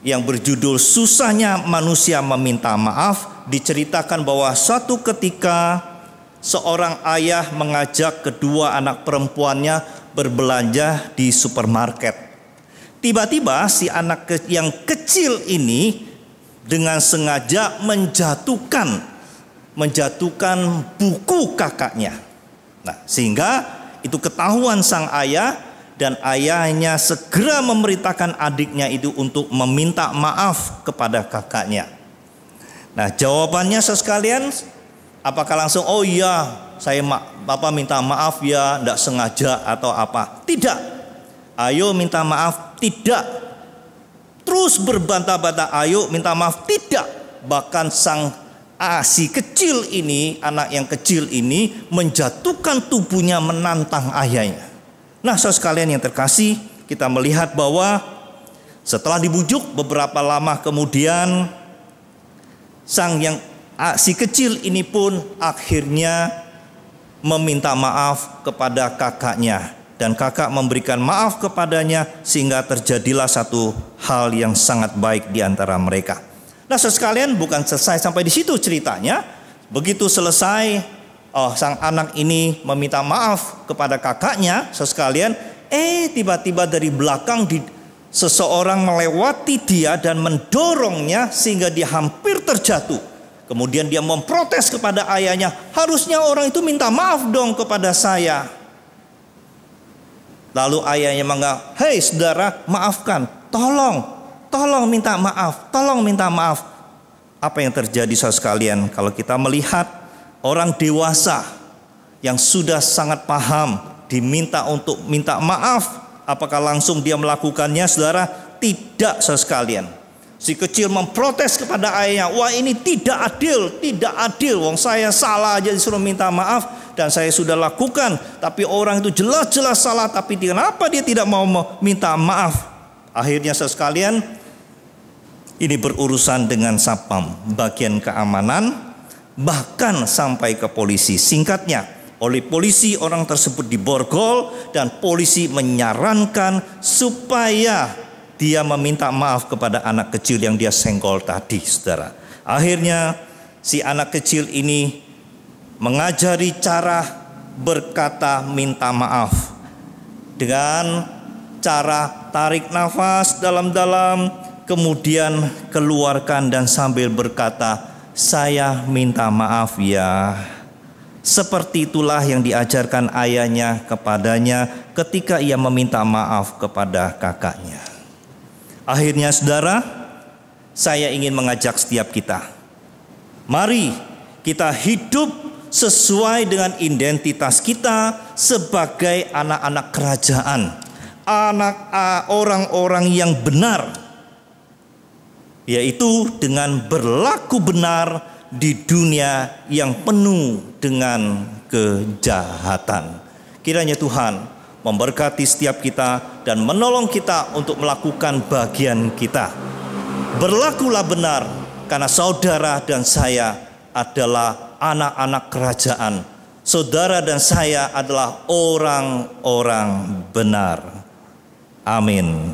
yang berjudul Susahnya Manusia Meminta Maaf diceritakan bahwa suatu ketika seorang ayah mengajak kedua anak perempuannya berbelanja di supermarket. Tiba-tiba si anak yang kecil ini dengan sengaja menjatuhkan buku kakaknya. Nah, sehingga itu ketahuan sang ayah, dan ayahnya segera memerintahkan adiknya itu untuk meminta maaf kepada kakaknya. Nah, jawabannya sekalian, apakah langsung oh iya Bapak minta maaf ya, tidak sengaja atau apa? Tidak. Ayo minta maaf, tidak. Terus berbantah-bantah, ayo minta maaf, tidak. Bahkan si kecil ini, anak yang kecil ini menjatuhkan tubuhnya menantang ayahnya. Nah, saudara sekalian yang terkasih, kita melihat bahwa setelah dibujuk beberapa lama kemudian si kecil ini pun akhirnya meminta maaf kepada kakaknya, dan kakak memberikan maaf kepadanya sehingga terjadilah satu hal yang sangat baik di antara mereka. Nah, saudara sekalian, bukan selesai sampai di situ ceritanya. Begitu selesai, sang anak ini meminta maaf kepada kakaknya, saudara sekalian, tiba-tiba dari belakang seseorang melewati dia dan mendorongnya sehingga dia hampir terjatuh. Kemudian dia memprotes kepada ayahnya, harusnya orang itu minta maaf dong kepada saya. Lalu ayahnya mengatakan, hei saudara, maafkan, tolong minta maaf, tolong minta maaf. Apa yang terjadi saudara sekalian kalau kita melihat orang dewasa yang sudah sangat paham diminta untuk minta maaf, apakah langsung dia melakukannya, saudara? Tidak, saudara sekalian. Si kecil memprotes kepada ayahnya, wah ini tidak adil, wong saya salah aja disuruh minta maaf dan saya sudah lakukan, tapi orang itu jelas-jelas salah, tapi kenapa dia tidak mau minta maaf? Akhirnya saudara sekalian, ini berurusan dengan Satpam, bagian keamanan, bahkan sampai ke polisi. Singkatnya, oleh polisi orang tersebut diborgol dan polisi menyarankan supaya dia meminta maaf kepada anak kecil yang dia senggol tadi, saudara. Akhirnya si anak kecil ini mengajari cara berkata minta maaf dengan cara tarik nafas dalam-dalam, kemudian keluarkan dan sambil berkata, saya minta maaf ya. Seperti itulah yang diajarkan ayahnya kepadanya ketika ia meminta maaf kepada kakaknya. Akhirnya saudara, saya ingin mengajak setiap kita, mari kita hidup sesuai dengan identitas kita sebagai anak-anak kerajaan, orang-orang yang benar, yaitu dengan berlaku benar di dunia yang penuh dengan kejahatan. Kiranya Tuhan memberkati setiap kita dan menolong kita untuk melakukan bagian kita. Berlakulah benar, karena saudara dan saya adalah anak-anak kerajaan. Saudara dan saya adalah orang-orang benar. Amin.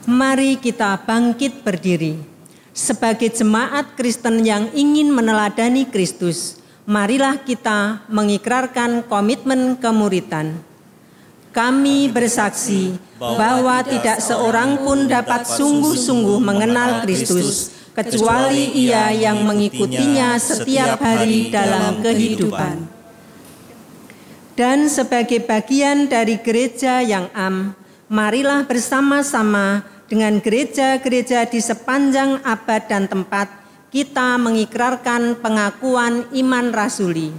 Mari kita bangkit berdiri. Sebagai jemaat Kristen yang ingin meneladani Kristus, marilah kita mengikrarkan komitmen kemuritan. Kami bersaksi bahwa tidak seorang pun dapat sungguh-sungguh mengenal Kristus, kecuali ia yang mengikutinya setiap hari dalam kehidupan. Dan sebagai bagian dari gereja yang marilah bersama-sama dengan gereja-gereja di sepanjang abad dan tempat kita mengikrarkan pengakuan iman rasuli.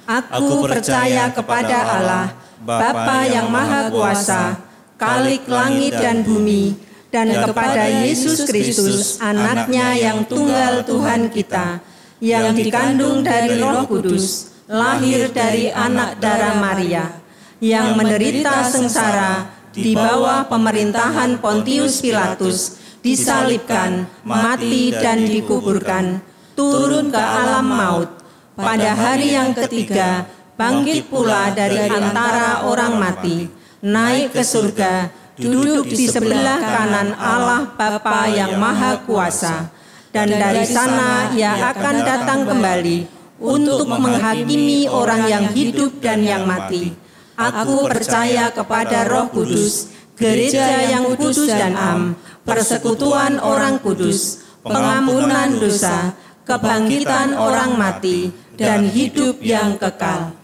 Aku percaya kepada Allah, Bapa yang Maha Kuasa, Khalik langit dan bumi, dan kepada Yesus Kristus, Anaknya yang tunggal Tuhan kita, yang dikandung dari Roh Kudus, lahir dari anak darah Maria, yang menderita sengsara di bawah pemerintahan Pontius Pilatus, disalibkan, mati dan dikuburkan, turun ke alam maut. Pada hari yang ketiga, bangkit pula dari antara orang mati, naik ke surga, duduk di sebelah kanan Allah Bapa yang Maha Kuasa. Dan dari sana Ia akan datang kembali untuk menghakimi orang yang hidup dan yang mati. Aku percaya kepada Roh Kudus, gereja yang kudus dan am, persekutuan orang kudus, pengampunan dosa, kebangkitan orang mati, dan hidup yang kekal.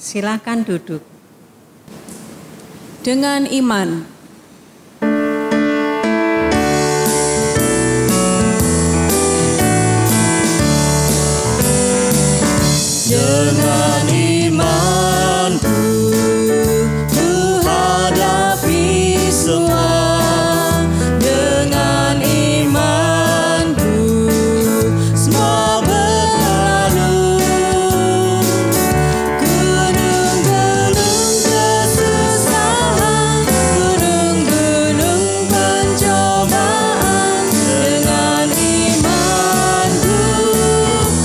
Silakan duduk. Dengan iman, dengan imanku ku hadapi semua. Dengan imanku semua berlalu. Gunung-gunung kesusahan, gunung-gunung pencobaan. Dengan imanku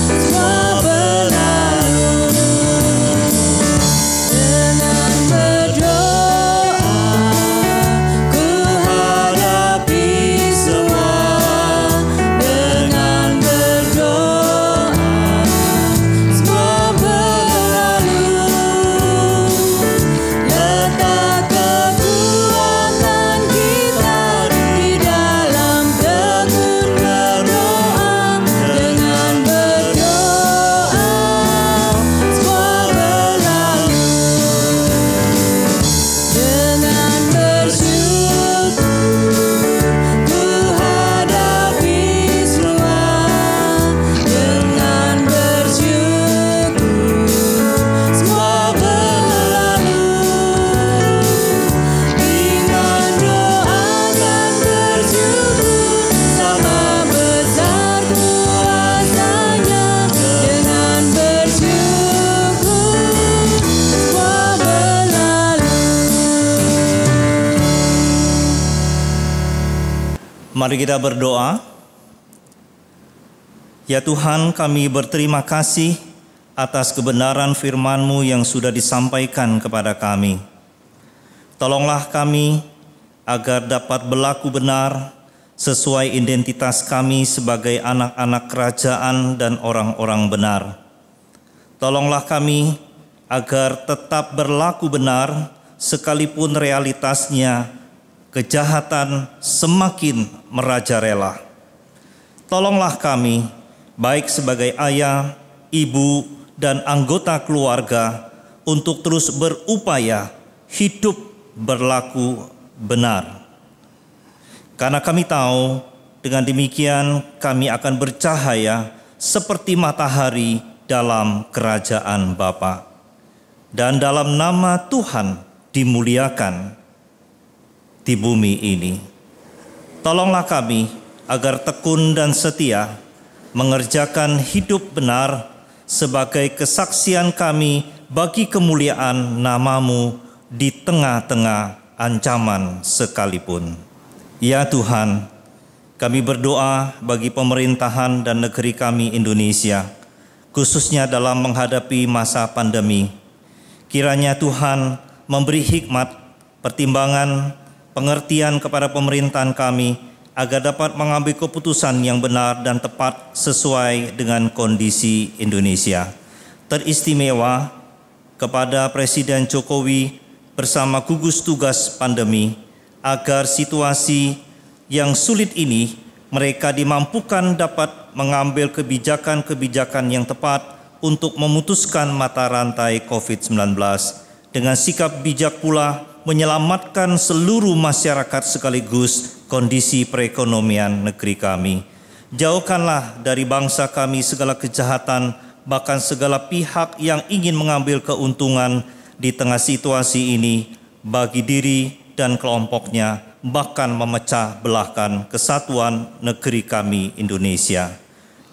semua berlalu. Dengan berdoa ku hadapi semua. Dengan berdoa semua berlalu. Letak kekuatan kita di dalam tekun berdoa. Dengan berdoa semua berlalu. Dengan bersyukur ku hadapi semua. Dengan bersyukur semua berlalu. Dengan doa dan bersyukur sama besar kuasanya. Dengan bersyukur semua berlalu. Mari kita berdoa. Ya Tuhan, kami berterima kasih atas kebenaran firman-Mu yang sudah disampaikan kepada kami. Tolonglah kami agar dapat berlaku benar sesuai identitas kami sebagai anak-anak kerajaan dan orang-orang benar. Tolonglah kami agar tetap berlaku benar sekalipun realitasnya kejahatan semakin merajalela. Tolonglah kami, baik sebagai ayah, ibu, dan anggota keluarga, untuk terus berupaya hidup berlaku benar. Karena kami tahu, dengan demikian kami akan bercahaya seperti matahari dalam kerajaan Bapa. Dan dalam nama Tuhan dimuliakan di bumi ini. Tolonglah kami agar tekun dan setia mengerjakan hidup benar sebagai kesaksian kami bagi kemuliaan nama-Mu di tengah-tengah ancaman sekalipun. Ya Tuhan, kami berdoa bagi pemerintahan dan negeri kami Indonesia, khususnya dalam menghadapi masa pandemi. Kiranya Tuhan memberi hikmat, pertimbangan, pengertian kepada pemerintahan kami agar dapat mengambil keputusan yang benar dan tepat sesuai dengan kondisi Indonesia. Teristimewa kepada Presiden Jokowi bersama gugus tugas pandemi agar situasi yang sulit ini mereka dimampukan dapat mengambil kebijakan-kebijakan yang tepat untuk memutuskan mata rantai COVID-19 dengan sikap bijak pula menyelamatkan seluruh masyarakat sekaligus kondisi perekonomian negeri kami. Jauhkanlah dari bangsa kami segala kejahatan, bahkan segala pihak yang ingin mengambil keuntungan di tengah situasi ini bagi diri dan kelompoknya, bahkan memecah belahkan kesatuan negeri kami Indonesia.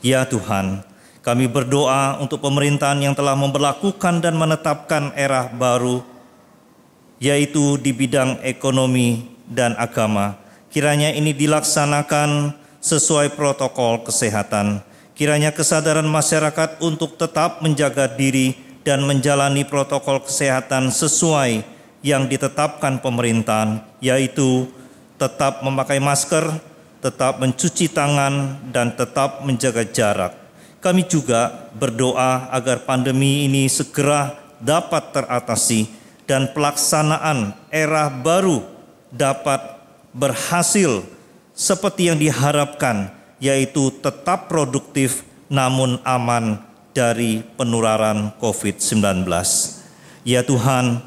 Ya Tuhan, kami berdoa untuk pemerintahan yang telah memberlakukan dan menetapkan era baru yaitu di bidang ekonomi dan agama. Kiranya ini dilaksanakan sesuai protokol kesehatan. Kiranya kesadaran masyarakat untuk tetap menjaga diri dan menjalani protokol kesehatan sesuai yang ditetapkan pemerintahan, yaitu tetap memakai masker, tetap mencuci tangan, dan tetap menjaga jarak. Kami juga berdoa agar pandemi ini segera dapat teratasi dan pelaksanaan era baru dapat berhasil seperti yang diharapkan, yaitu tetap produktif namun aman dari penularan COVID-19. Ya Tuhan,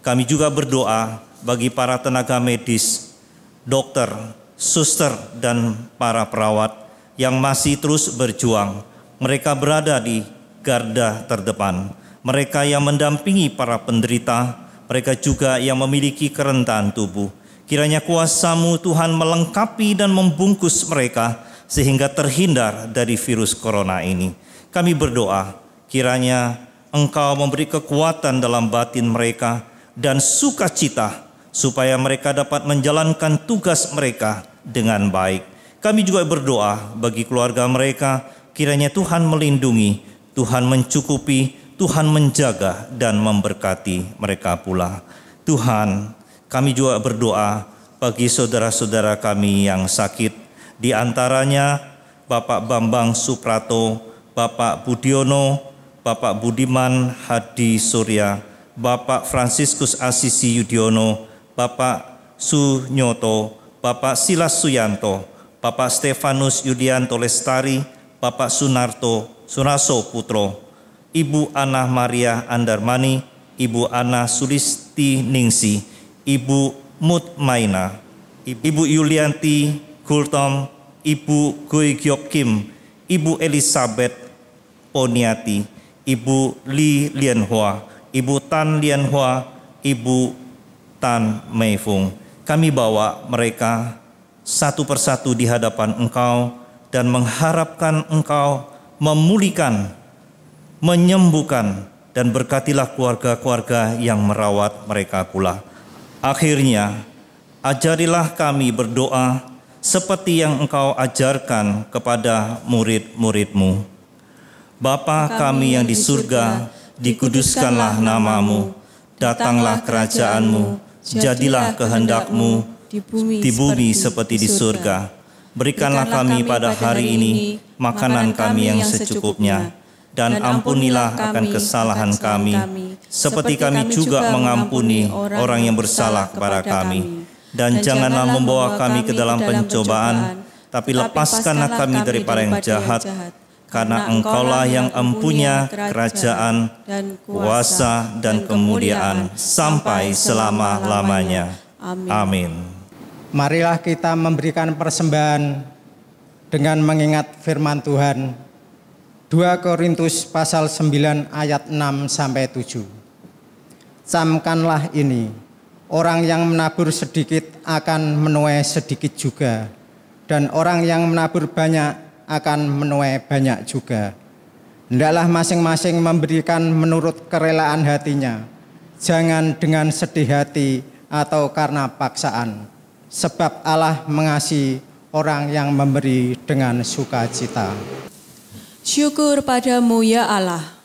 kami juga berdoa bagi para tenaga medis, dokter, suster, dan para perawat yang masih terus berjuang. Mereka berada di garda terdepan. Mereka yang mendampingi para penderita, mereka juga yang memiliki kerentanan tubuh. Kiranya kuasa-Mu Tuhan melengkapi dan membungkus mereka sehingga terhindar dari virus corona ini. Kami berdoa, kiranya Engkau memberi kekuatan dalam batin mereka dan sukacita supaya mereka dapat menjalankan tugas mereka dengan baik. Kami juga berdoa bagi keluarga mereka, kiranya Tuhan melindungi, Tuhan mencukupi, Tuhan menjaga dan memberkati mereka pula. Tuhan, kami juga berdoa bagi saudara-saudara kami yang sakit, di antaranya Bapak Bambang Suprato, Bapak Budiono, Bapak Budiman Hadi Surya, Bapak Fransiskus Asisi Yudhoyono, Bapak Sunyoto, Bapak Silas Suyanto, Bapak Stefanus Yudianto Lestari, Bapak Sunaso Putro, Ibu Ana Maria Andarmani, Ibu Ana Sulisti Ningsi, Ibu Mutmaina, Ibu Yulianti Gultom, Ibu Goi Gyok Kim, Ibu Elizabeth Poniati, Ibu Li Lianhua, Ibu Tan Lianhua, Ibu Tan Meifung. Kami bawa mereka satu persatu di hadapan Engkau dan mengharapkan Engkau memulihkan, menyembuhkan, dan berkatilah keluarga-keluarga yang merawat mereka pula. Akhirnya, ajarilah kami berdoa seperti yang Engkau ajarkan kepada murid-murid-Mu. Bapa kami yang di surga, dikuduskanlah nama-Mu, datanglah kerajaan-Mu, jadilah kehendak-Mu di bumi seperti di surga. Berikanlah kami pada hari ini makanan kami yang secukupnya, dan ampunilah akan kesalahan kami, seperti kami juga mengampuni orang yang bersalah kepada kami. Dan janganlah membawa kami ke dalam pencobaan, tapi lepaskanlah kami daripada yang jahat, karena Engkaulah yang empunya kerajaan, kuasa, dan kemuliaan sampai selama-lamanya. Amin. Marilah kita memberikan persembahan dengan mengingat firman Tuhan. 2 Korintus pasal 9 ayat 6-7. Camkanlah ini, orang yang menabur sedikit akan menuai sedikit juga, dan orang yang menabur banyak akan menuai banyak juga. Hendaklah masing-masing memberikan menurut kerelaan hatinya, jangan dengan sedih hati atau karena paksaan. Sebab Allah mengasihi orang yang memberi dengan sukacita. Syukur padamu ya Allah.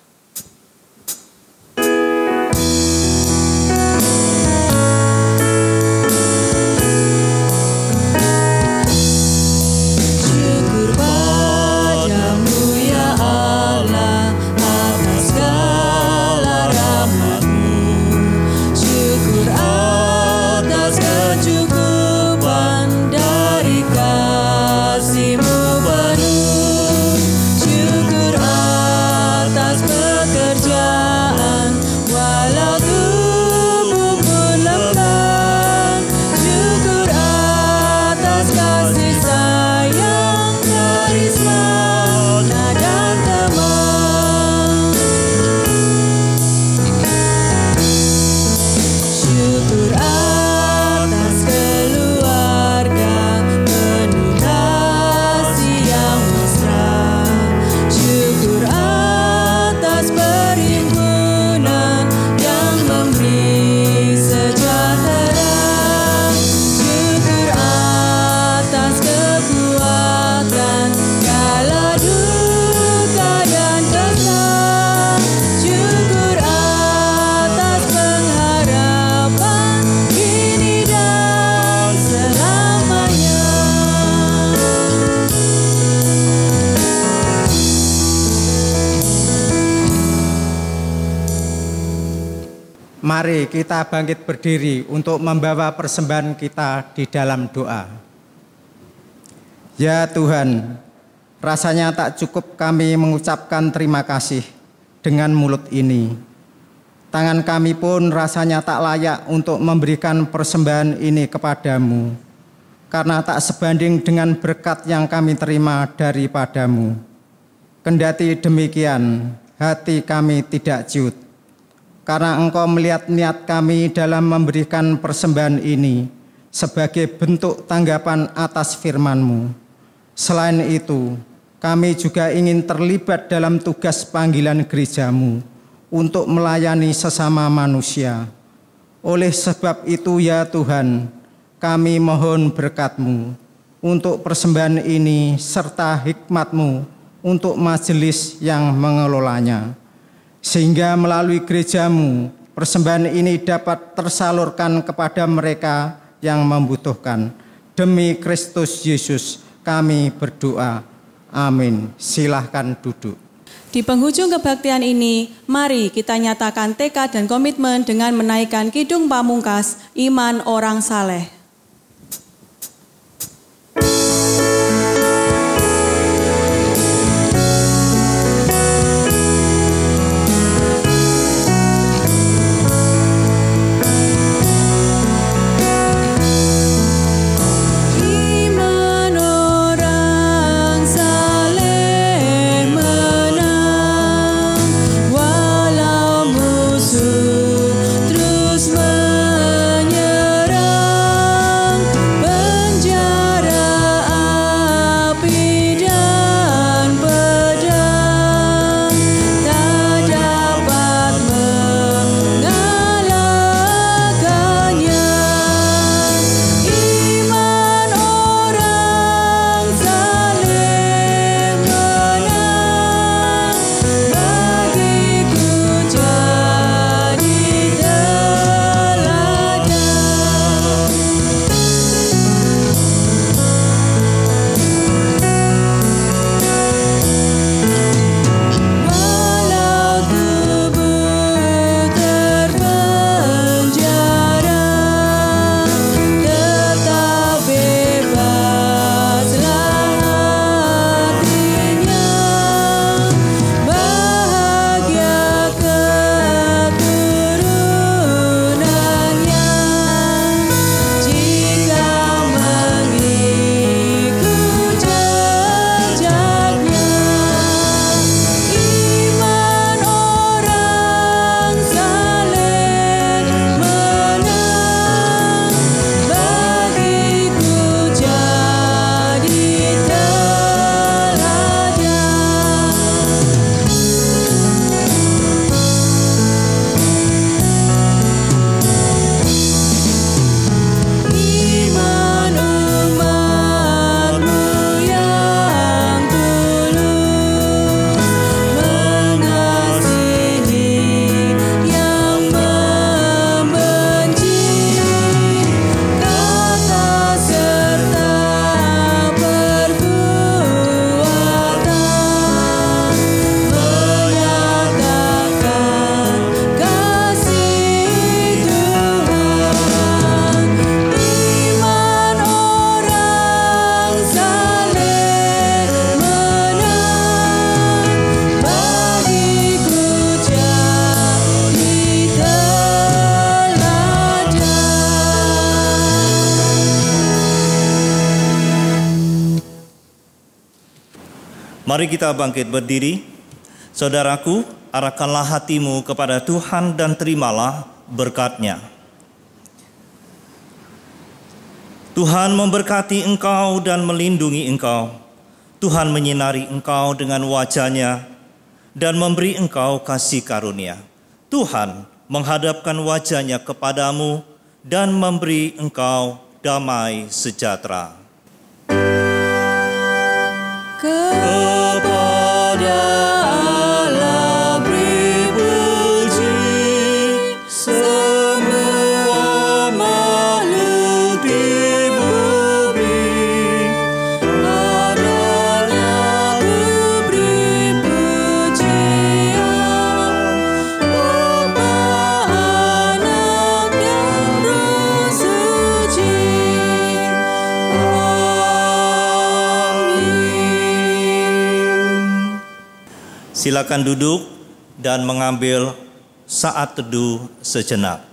Syukur atas Mari kita bangkit berdiri untuk membawa persembahan kita di dalam doa. Ya Tuhan, rasanya tak cukup kami mengucapkan terima kasih dengan mulut ini. Tangan kami pun rasanya tak layak untuk memberikan persembahan ini kepadamu, karena tak sebanding dengan berkat yang kami terima daripadamu. Kendati demikian, hati kami tidak ciut, karena Engkau melihat niat kami dalam memberikan persembahan ini sebagai bentuk tanggapan atas firman-Mu. Selain itu, kami juga ingin terlibat dalam tugas panggilan gereja-Mu untuk melayani sesama manusia. Oleh sebab itu ya Tuhan, kami mohon berkat-Mu untuk persembahan ini serta hikmat-Mu untuk majelis yang mengelolanya, sehingga melalui gereja-Mu persembahan ini dapat tersalurkan kepada mereka yang membutuhkan. Demi Kristus Yesus kami berdoa. Amin. Silahkan duduk. Di penghujung kebaktian ini, mari kita nyatakan tekad dan komitmen dengan menaikkan kidung pamungkas iman orang saleh. Mari kita bangkit berdiri. Saudaraku, arahkanlah hatimu kepada Tuhan dan terimalah berkat-Nya. Tuhan memberkati engkau dan melindungi engkau. Tuhan menyinari engkau dengan wajah-Nya dan memberi engkau kasih karunia. Tuhan menghadapkan wajah-Nya kepadamu dan memberi engkau damai sejahtera. Kepada Allah beri puji, semua makhluk di bumi. Padanya ku beri pujian, Bapa, Silakan duduk dan mengambil saat teduh sejenak.